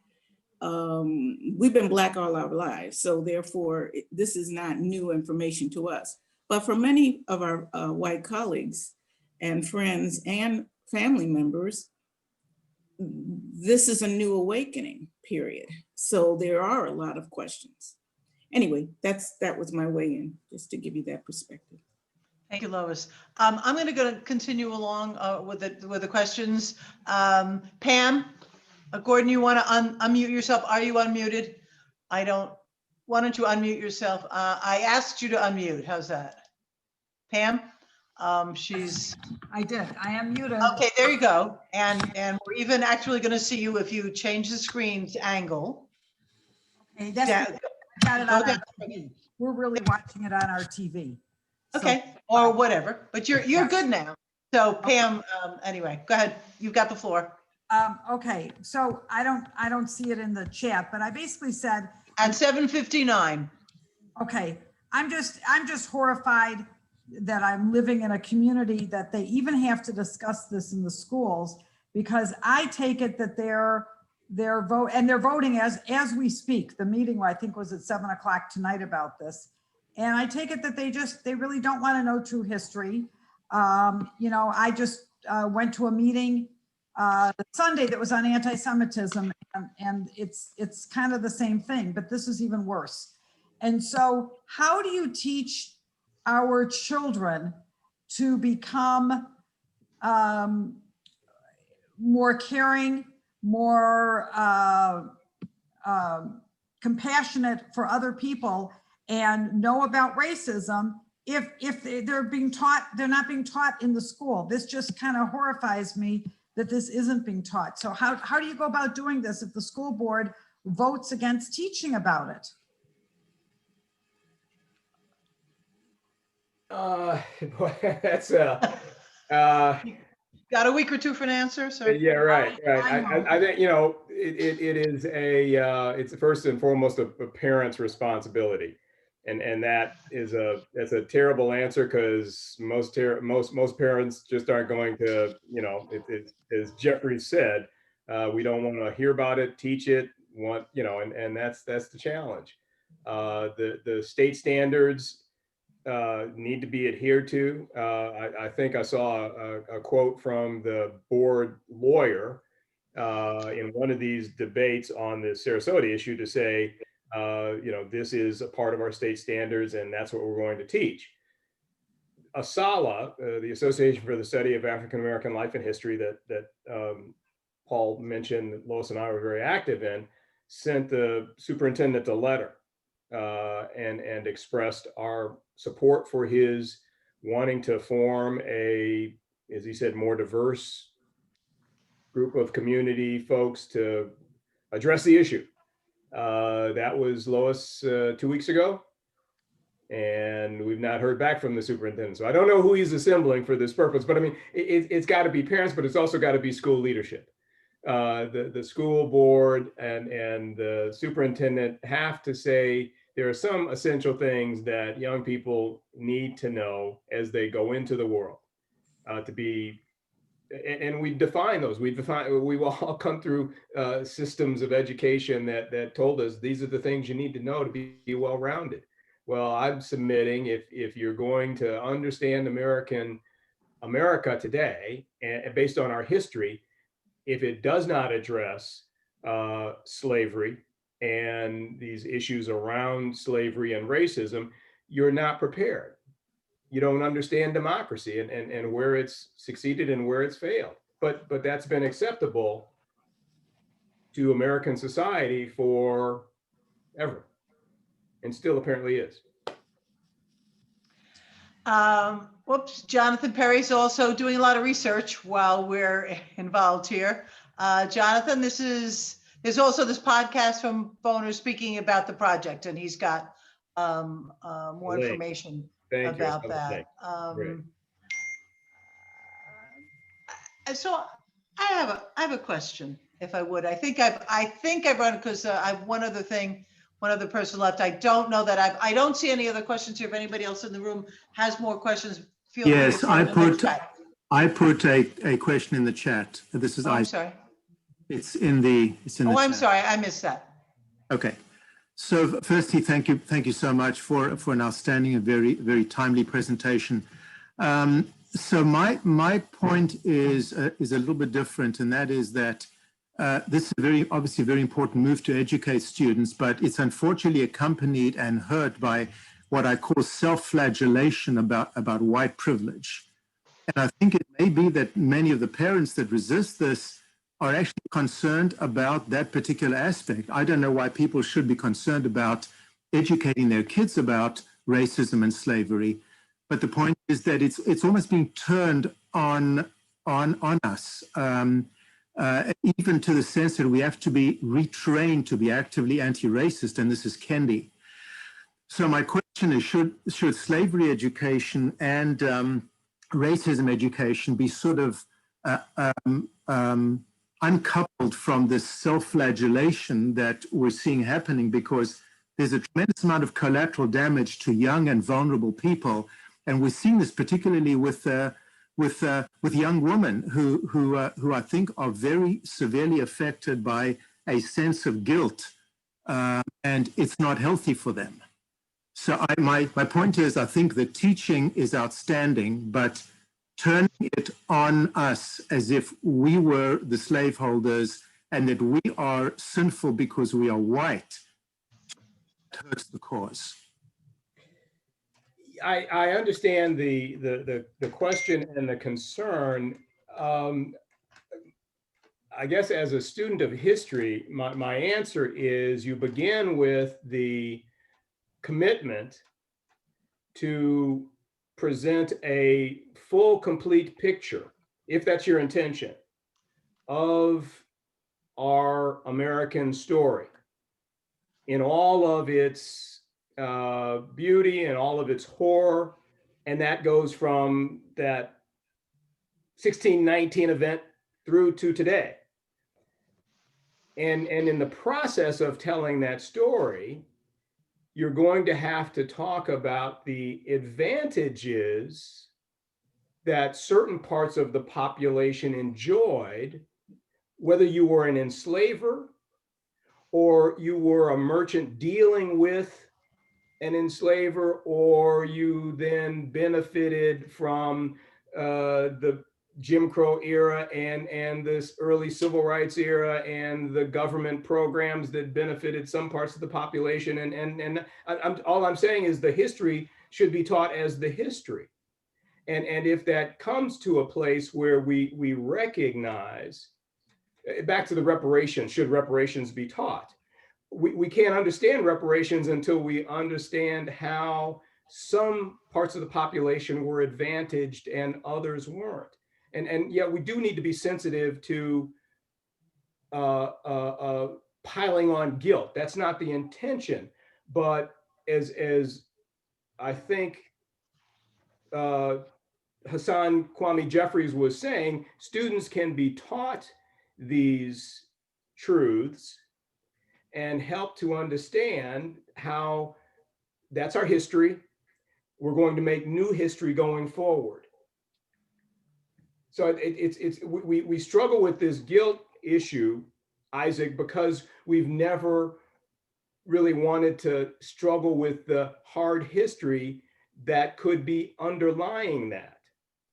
Speaker 7: we've been Black all our lives. So therefore, this is not new information to us. But for many of our white colleagues and friends and family members, this is a new awakening period. So there are a lot of questions. Anyway, that was my way in, just to give you that perspective.
Speaker 3: Thank you, Lois. I'm going to continue along with the questions. Pam, Gordon, you want to unmute yourself? Are you unmuted? I don't. Why don't you unmute yourself? I asked you to unmute. How's that? Pam? She's.
Speaker 8: I did. I am muted.
Speaker 3: Okay, there you go. And we're even actually going to see you if you change the screen's angle.
Speaker 8: Okay, that's
Speaker 3: Yeah.
Speaker 8: got it on
Speaker 3: Okay.
Speaker 8: our TV. We're really watching it on our TV. So-
Speaker 3: Okay, or whatever, but you're good now. So Pam, anyway, go ahead. You've got the floor.
Speaker 8: Okay, so I don't see it in the chat, but I basically said,
Speaker 3: At 7:59.
Speaker 8: okay, I'm just horrified that I'm living in a community that they even have to discuss this in the schools, because I take it that they're voting as we speak. The meeting, I think, was at 7 o'clock tonight about this. And I take it that they really don't want to know true history. You know, I just went to a meeting Sunday that was on anti-Semitism, and it's kind of the same thing, but this is even worse. And so how do you teach our children to become more caring, more compassionate for other people, and know about racism if they're not being taught in the school? This just kind of horrifies me that this isn't being taught. So how do you go about doing this if the school board votes against teaching about it?
Speaker 2: That's
Speaker 3: Got a week or two for an answer, sir?
Speaker 2: yeah, right. I think, you know, it's first and foremost a parent's responsibility. And that's a terrible answer, because most parents just aren't going to, you know, as Jeffrey said, we don't want to hear about it, teach it, and that's the challenge. The state standards need to be adhered to. I think I saw a quote from the board lawyer in one of these debates on the Sarasota issue to say, this is a part of our state standards and that's what we're going to teach. ASALH, the Association for the Study of African American Life and History that Paul mentioned that Lois and I were very active in, sent the superintendent a letter and expressed our support for his wanting to form a, as he said, more diverse group of community folks to address the issue. That was, Lois, 2 weeks ago. And we've not heard back from the superintendent. So I don't know who he's assembling for this purpose, but I mean, it's got to be parents, but it's also got to be school leadership. The school board and the superintendent have to say there are some essential things that young people need to know as they go into the world to be, and we define those. We've all come through systems of education that told us these are the things you need to know to be well-rounded. Well, I'm submitting if you're going to understand America today, and based on our history, if it does not address slavery and these issues around slavery and racism, you're not prepared. You don't understand democracy and where it's succeeded and where it's failed. But that's been acceptable to American society forever, and still apparently is.
Speaker 3: Whoops, Jonathan Perry's also doing a lot of research while we're involved here. Jonathan, there's also this podcast from Boner speaking about the project, and he's got more information about that. So I have a question, if I would. I think I've run, because I've one other person left. I don't know that I don't see any other questions here. If anybody else in the room has more questions, feel free to
Speaker 9: Yes,
Speaker 3: throw them in the chat.
Speaker 9: I put a question in the chat. This is
Speaker 3: I'm sorry.
Speaker 9: It's in the
Speaker 3: I'm
Speaker 9: chat.
Speaker 3: sorry, I missed that.
Speaker 9: Okay. So firstly, thank you so much for an outstanding and very timely presentation. So my point is a little bit different, and that is that this is obviously a very important move to educate students, but it's unfortunately accompanied and hurt by what I call self-flagellation about white privilege. And I think it may be that many of the parents that resist this are actually concerned about that particular aspect. I don't know why people should be concerned about educating their kids about racism and slavery, but the point is that it's almost being turned on us, even to the sense that we have to be retrained to be actively anti-racist, and this is Kendi. So my question is, should slavery education and racism education be sort of uncoupled from this self-flagellation that we're seeing happening, because there's a tremendous amount of collateral damage to young and vulnerable people, and we're seeing this particularly with young women who I think are very severely affected by a sense of guilt, and it's not healthy for them. So my point is, I think the teaching is outstanding, but turning it on us as if we were the slaveholders and that we are sinful because we are white hurts the cause.
Speaker 2: I understand the question and the concern. I guess as a student of history, my answer is you begin with the commitment to present a full, complete picture, if that's your intention, of our American story in all of its beauty and all of its horror. And that goes from that 1619 event through to today. And in the process of telling that story, you're going to have to talk about the advantages that certain parts of the population enjoyed, whether you were an enslaver or you were a merchant dealing with an enslaver, or you then benefited from the Jim Crow era and this early civil rights era and the government programs that benefited some parts of the population. And all I'm saying is the history should be taught as the history. And if that comes to a place where we recognize, back to the reparations, should reparations be taught? We can't understand reparations until we understand how some parts of the population were advantaged and others weren't. And yet we do need to be sensitive to piling on guilt. That's not the intention. But as I think Hassan Kwame Jeffries was saying, students can be taught these truths and help to understand how that's our history. We're going to make new history going forward. So we struggle with this guilt issue, Isaac, because we've never really wanted to struggle with the hard history that could be underlying that.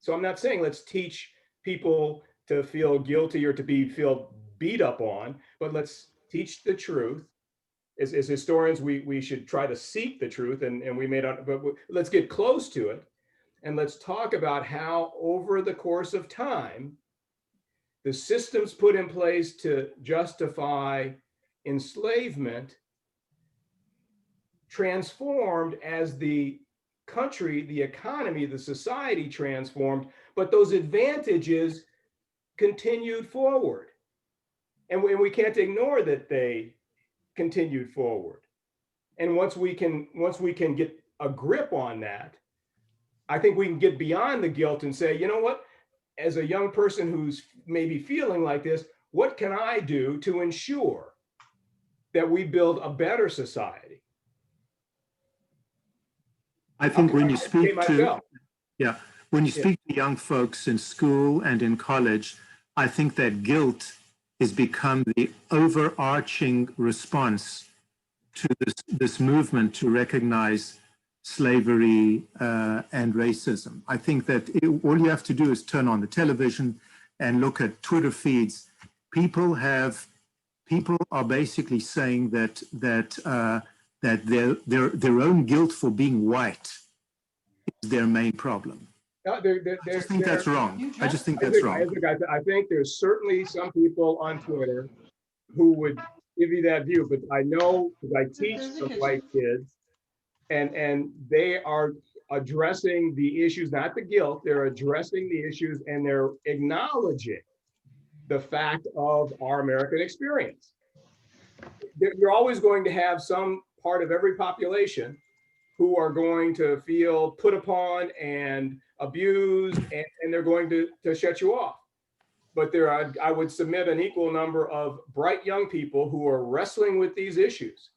Speaker 2: So I'm not saying let's teach people to feel guilty or to feel beat up on, but let's teach the truth. As historians, we should try to seek the truth, and we may not, but let's get close to it. And let's talk about how over the course of time, the systems put in place to justify enslavement transformed as the country, the economy, the society transformed, but those advantages continued forward. And we can't ignore that they continued forward. And once we can get a grip on that, I think we can get beyond the guilt and say, you know what, as a young person who's maybe feeling like this, what can I do to ensure that we build a better society?
Speaker 9: I think when you speak to, when you
Speaker 2: Yeah.
Speaker 9: speak to young folks in school and in college, I think that guilt has become the overarching response to this movement to recognize slavery and racism. I think that all you have to do is turn on the television and look at Twitter feeds. People are basically saying that their own guilt for being white is their main problem.
Speaker 2: No,
Speaker 9: I just think that's wrong. I just think that's wrong.
Speaker 2: I think there's certainly some people on Twitter who would give you that view, but I know, because I teach some white kids, and they are addressing the issues, not the guilt, they're addressing the issues, and they're acknowledging the fact of our American experience. You're always going to have some part of every population who are going to feel put upon and abused, and they're going to shut you off. But I would submit an equal number of bright young people who are wrestling with these issues.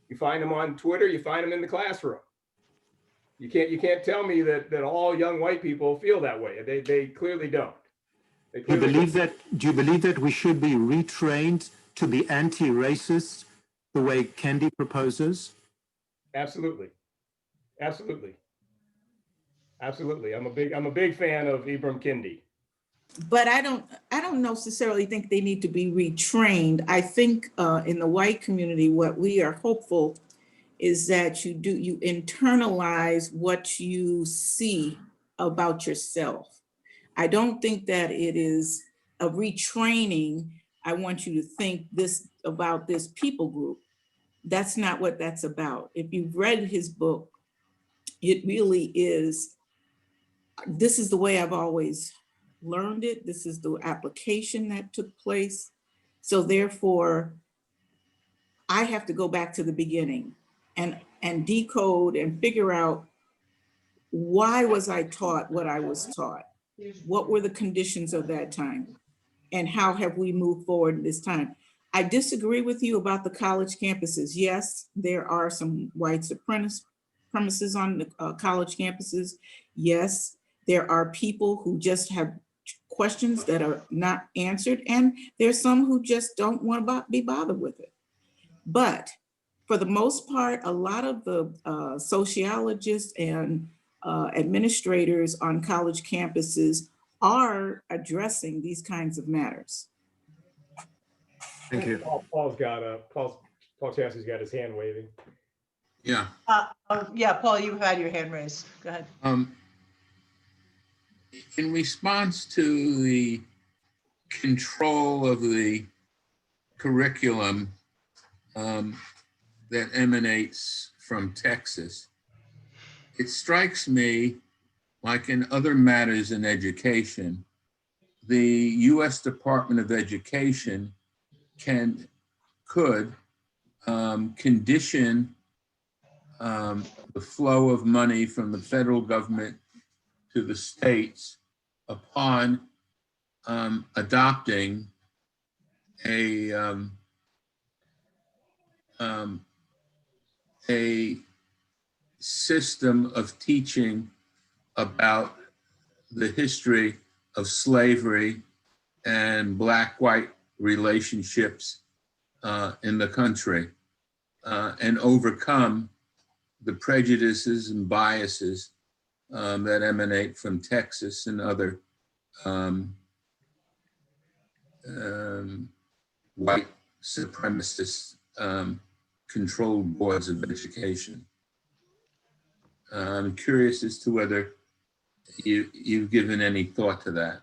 Speaker 2: You find them on Twitter, you find them in the classroom. You can't tell me that all young white people feel that way. They clearly don't.
Speaker 9: Do you believe that we should be retrained to be anti-racist the way Kendi proposes?
Speaker 2: Absolutely. Absolutely. Absolutely. I'm a big fan of Ibram Kendi.
Speaker 7: But I don't necessarily think they need to be retrained. I think in the white community, what we are hopeful is that you internalize what you see about yourself. I don't think that it is a retraining. I want you to think this about this people group. That's not what that's about. If you've read his book, it really is, this is the way I've always learned it. This is the application that took place. So therefore, I have to go back to the beginning and decode and figure out, why was I taught what I was taught? What were the conditions of that time? And how have we moved forward in this time? I disagree with you about the college campuses. Yes, there are some white supremacists on the college campuses. Yes, there are people who just have questions that are not answered, and there's some who just don't want to be bothered with it. But for the most part, a lot of the sociologists and administrators on college campuses are addressing these kinds of matters.
Speaker 9: Thank you.
Speaker 2: Paul Chassey's got his hand waving.
Speaker 1: Yeah.
Speaker 3: Yeah, Paul, you had your hand raised. Go ahead.
Speaker 1: In response to the control of the curriculum that emanates from Texas, it strikes me, like in other matters in education, the U.S. Department of Education could condition the flow of money from the federal government to the states upon adopting a system of teaching about the history of slavery and Black-white relationships in the country, and overcome the prejudices and biases that emanate from Texas and other white supremacist controlled boards of education. I'm curious as to whether you've given any thought to that.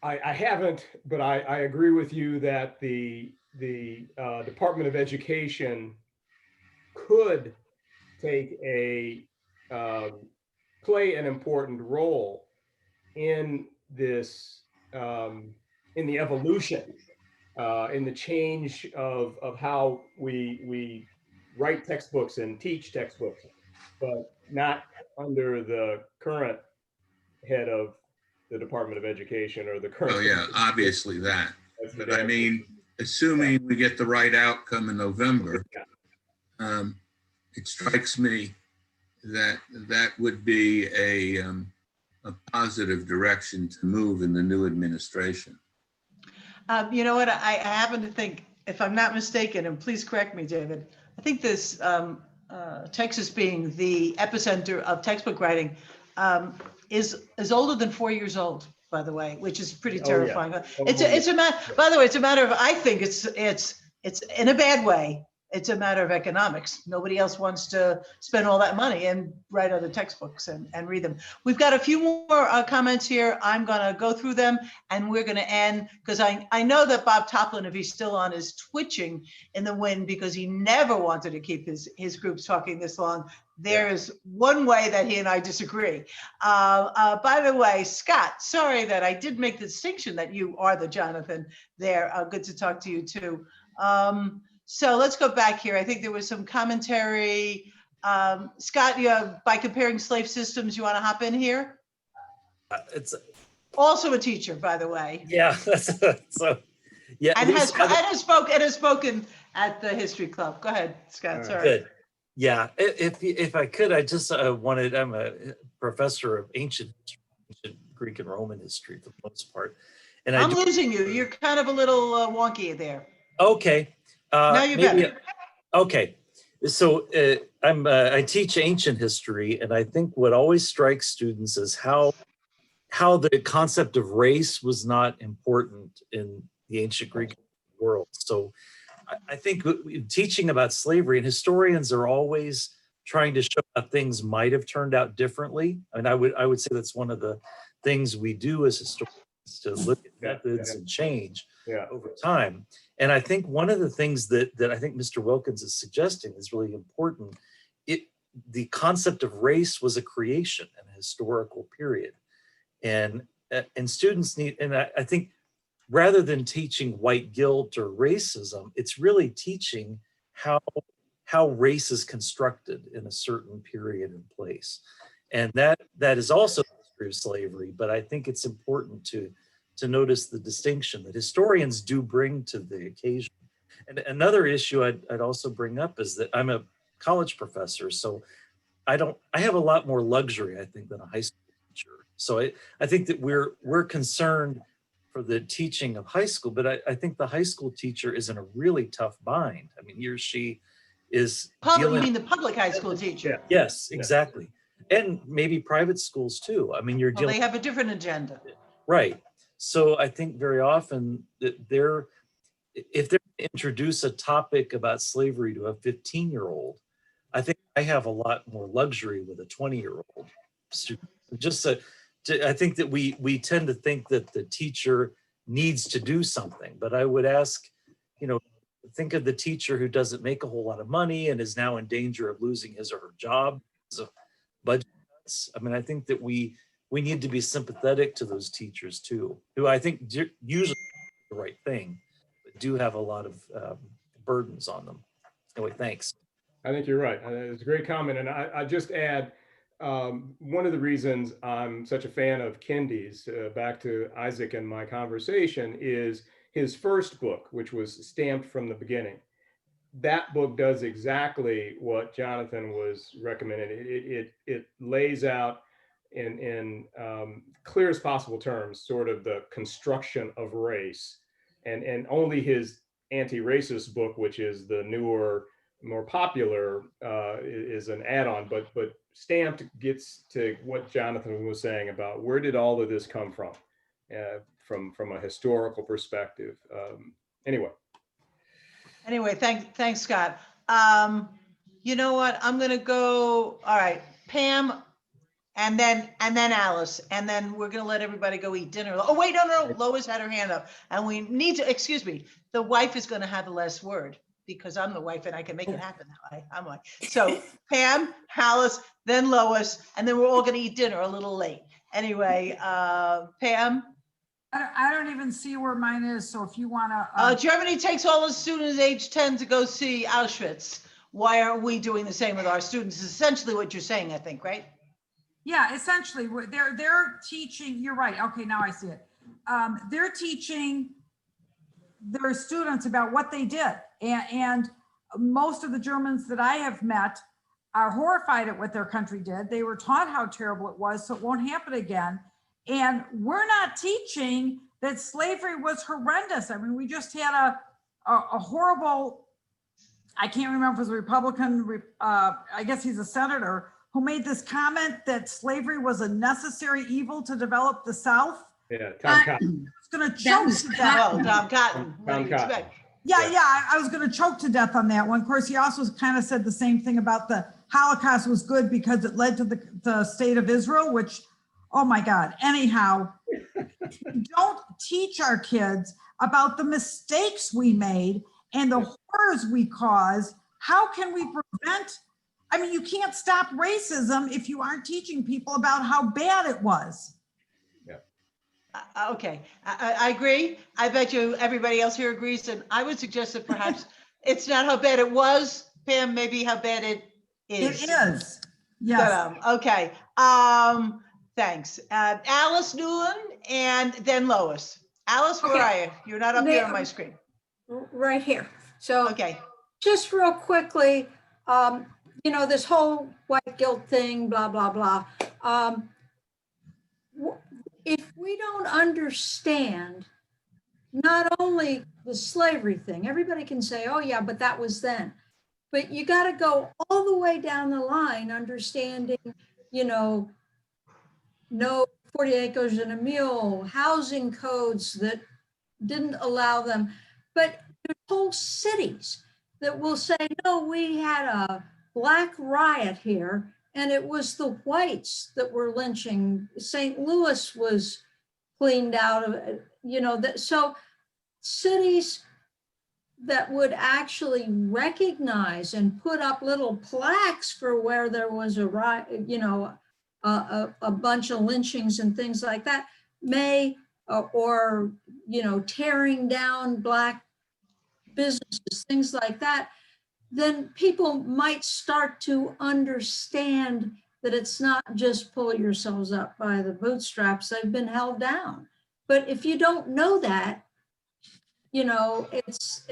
Speaker 2: I haven't, but I agree with you that the Department of Education could take play an important role in this, in the evolution, in the change of how we write textbooks and teach textbooks, but not under the current head of the Department of Education or the current.
Speaker 1: Oh yeah, obviously that. But I mean, assuming we get the right outcome in November, it strikes me that that would be a positive direction to move in the new administration.
Speaker 3: You know what, I happen to think, if I'm not mistaken, and please correct me, David, I think this Texas being the epicenter of textbook writing is older than 4 years old, by the way, which is pretty terrifying.
Speaker 2: Yeah.
Speaker 3: It's a matter, by the way, it's a matter of, I think it's in a bad way. It's a matter of economics. Nobody else wants to spend all that money and write other textbooks and read them. We've got a few more comments here. I'm gonna go through them and we're gonna end, because I know that Bob Toplin, if he's still on, is twitching in the wind because he never wanted to keep his groups talking this long. There is one way that he and I disagree. By the way, Scott, sorry that I did make the distinction that you are the Jonathan there. Good to talk to you too. So let's go back here. I think there was some commentary. Scott, by comparing slave systems, you want to hop in here?
Speaker 5: It's
Speaker 3: also a teacher, by the way.
Speaker 5: Yeah, so yeah.
Speaker 3: And has spoken at the history club. Go ahead, Scott. Sorry.
Speaker 5: Good. Yeah, if I could, I just wanted. I'm a professor of ancient Greek and Roman history for the most part, and
Speaker 3: I'm losing you. You're kind of a little wonky there.
Speaker 5: Okay.
Speaker 3: Now you're better.
Speaker 5: Okay, so I teach ancient history, and I think what always strikes students is how the concept of race was not important in the ancient Greek world. So I think teaching about slavery, and historians are always trying to show how things might have turned out differently. And I would say that's one of the things we do as historians, to look at methods and change over time. And I think one of the things that I think Mr. Wilkins is suggesting is really important. The concept of race was a creation in a historical period, and students need. And I think rather than teaching white guilt or racism, it's really teaching how race is constructed in a certain period and place, and that is also the history of slavery. But I think it's important to notice the distinction that historians do bring to the occasion. And another issue I'd also bring up is that I'm a college professor, so I have a lot more luxury, I think, than a high school teacher. So I think that we're concerned for the teaching of high school, but I think the high school teacher is in a really tough bind. I mean, he or she is
Speaker 3: You
Speaker 5: dealing.
Speaker 3: mean the public high school teacher?
Speaker 5: Yes, exactly. And maybe private schools too. I mean, you're
Speaker 3: Well,
Speaker 5: dealing.
Speaker 3: they have a different agenda.
Speaker 5: Right. So I think very often that if they introduce a topic about slavery to a 15-year-old, I think I have a lot more luxury with a 20-year-old student. I think that we tend to think that the teacher needs to do something, but I would ask, think of the teacher who doesn't make a whole lot of money and is now in danger of losing his or her job. So budget cuts. I mean, I think that we need to be sympathetic to those teachers too, who I think usually do the right thing, but do have a lot of burdens on them. Anyway, thanks.
Speaker 2: I think you're right. It's a great comment. And I just add, one of the reasons I'm such a fan of Kendi's, back to Isaac and my conversation, is his first book, which was Stamped from the Beginning. That book does exactly what Jonathan was recommending. It lays out in clearest possible terms sort of the construction of race, and only his anti-racist book, which is the newer, more popular, is an add-on, but Stamped gets to what Jonathan was saying about where did all of this come from a historical perspective. Anyway,
Speaker 3: thanks, Scott. You know what? I'm gonna go. All right, Pam, and then Alice, and then we're gonna let everybody go eat dinner. Oh wait, no, Lois had her hand up, and we need to. Excuse me. The wife is gonna have the last word, because I'm the wife and I can make it happen that way. I'm like, so Pam, Alice, then Lois, and then we're all gonna eat dinner a little late. Anyway, Pam?
Speaker 8: I don't even see where mine is, so if you wanna.
Speaker 3: Germany takes all the students age 10 to go see Auschwitz. Why aren't we doing the same with our students? Is essentially what you're saying, I think, right?
Speaker 8: Yeah, essentially, they're teaching, you're right, okay, now I see it. They're teaching their students about what they did. And most of the Germans that I have met are horrified at what their country did. They were taught how terrible it was, so it won't happen again. And we're not teaching that slavery was horrendous. I mean, we just had a horrible, I can't remember if it was a Republican, I guess he's a senator, who made this comment that slavery was a necessary evil to develop the South.
Speaker 2: Yeah, Tom Cotton.
Speaker 8: It's gonna choke to death.
Speaker 3: Oh, Tom Cotton. What do you expect?
Speaker 8: Yeah, I was gonna choke to death on that one. Of course, he also kind of said the same thing about the Holocaust was good because it led to the state of Israel, which, oh my God. Anyhow, don't teach our kids about the mistakes we made and the horrors we caused. How can we prevent? I mean, you can't stop racism if you aren't teaching people about how bad it was.
Speaker 3: Okay, I agree. I bet you everybody else here agrees. And I would suggest that perhaps it's not how bad it was, Pam, maybe how bad it is.
Speaker 8: It is, yes.
Speaker 3: Okay, thanks. Alice Newland and then Lois. Alice, where are you? You're not up here on my screen.
Speaker 10: Right here. So
Speaker 3: okay,
Speaker 10: just real quickly, this whole white guilt thing, blah, blah, blah. If we don't understand not only the slavery thing, everybody can say, oh yeah, but that was then. But you got to go all the way down the line, understanding, no 40 acres and a mule, housing codes that didn't allow them. But there's whole cities that will say, no, we had a Black riot here, and it was the whites that were lynching. St. Louis was cleaned out of it, so cities that would actually recognize and put up little plaques for where there was a riot, a bunch of lynchings and things like that may, or tearing down Black businesses, things like that, then people might start to understand that it's not just pull yourselves up by the bootstraps, they've been held down. But if you don't know that, it's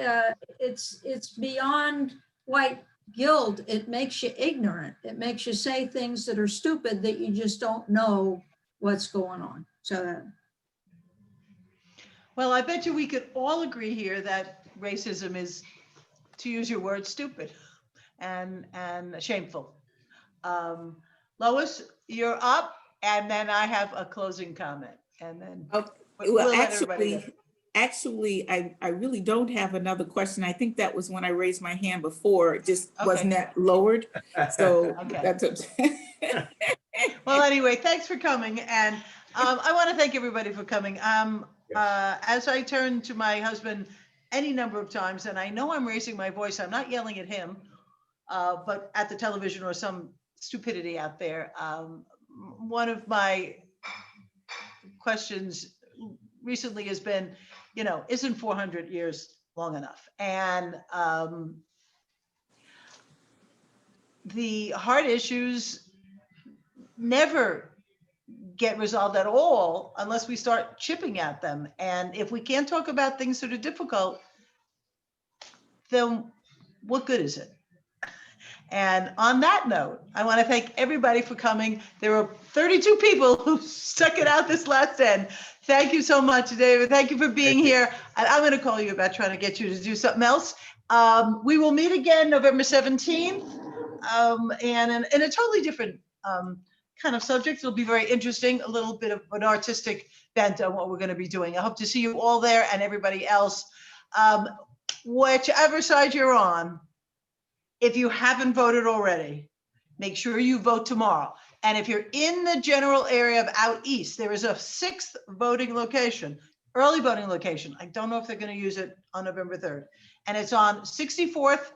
Speaker 10: beyond white guilt. It makes you ignorant. It makes you say things that are stupid that you just don't know what's going on. So
Speaker 3: Well, I bet you we could all agree here that racism is, to use your word, stupid and shameful. Lois, you're up, and then I have a closing comment, and then
Speaker 7: Okay.
Speaker 3: we'll
Speaker 7: Well,
Speaker 3: let everybody go.
Speaker 7: actually, I really don't have another question. I think that was when I raised my hand before, it just wasn't
Speaker 3: Okay.
Speaker 7: that lowered. So
Speaker 3: Okay.
Speaker 7: that's it.
Speaker 3: Well, anyway, thanks for coming, and I want to thank everybody for coming. As I turn to my husband any number of times, and I know I'm raising my voice, I'm not yelling at him, but at the television or some stupidity out there. One of my questions recently has been, isn't 400 years long enough? And the hard issues never get resolved at all unless we start chipping at them. And if we can't talk about things that are difficult, then what good is it? And on that note, I want to thank everybody for coming. There were 32 people who stuck it out this last end. Thank you so much, David. Thank you for being here. And I'm going to call you about trying to get you to do something else. We will meet again November 17th, and in a totally different kind of subject. It'll be very interesting, a little bit of an artistic bent on what we're going to be doing. I hope to see you all there and everybody else. Whichever side you're on, if you haven't voted already, make sure you vote tomorrow. And if you're in the general area of out east, there is a 6th voting location, early voting location. I don't know if they're going to use it on November 3rd. And it's on 64th,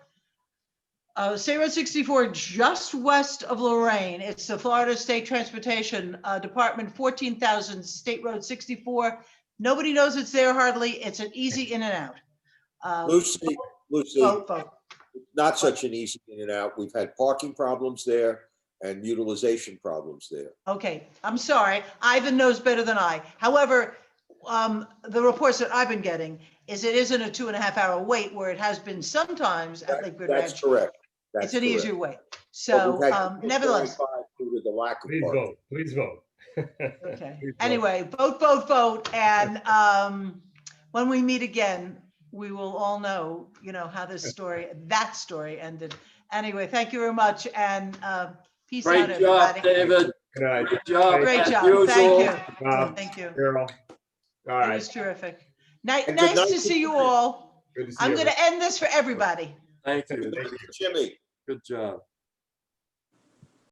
Speaker 3: State Road 64, just west of Lorraine. It's the Florida State Transportation Department, 14,000 State Road 64. Nobody knows it's there hardly. It's an easy in and out.
Speaker 4: Lucy,
Speaker 3: Vote.
Speaker 4: not such an easy in and out. We've had parking problems there and utilization problems there.
Speaker 3: Okay, I'm sorry. Ivan knows better than I. However, the reports that I've been getting is it isn't a 2.5-hour wait where it has been sometimes at Lakewood Ranch.
Speaker 4: That's correct.
Speaker 3: It's an easier wait.
Speaker 4: But
Speaker 3: So
Speaker 4: we've had
Speaker 3: nevertheless.
Speaker 4: due to the lack of
Speaker 2: Please
Speaker 4: parking.
Speaker 2: vote, please vote.
Speaker 3: Okay.
Speaker 2: Please vote.
Speaker 3: Anyway, vote. And when we meet again, we will all know, how that story ended. Anyway, thank you very much. And peace out,
Speaker 11: Great job,
Speaker 3: everybody.
Speaker 11: David.
Speaker 2: Good night.
Speaker 11: Great job.
Speaker 3: Great
Speaker 11: as
Speaker 3: job.
Speaker 11: usual.
Speaker 3: Thank you.
Speaker 2: Bob,
Speaker 3: Thank you.
Speaker 2: Carol. All
Speaker 3: It
Speaker 2: right.
Speaker 3: was terrific. Nice
Speaker 4: And good night
Speaker 3: to see you all.
Speaker 2: Good to see
Speaker 3: I'm
Speaker 2: you.
Speaker 3: going to end this for everybody.
Speaker 11: Thank you.
Speaker 2: Thank you.
Speaker 4: Jimmy.
Speaker 11: Good job.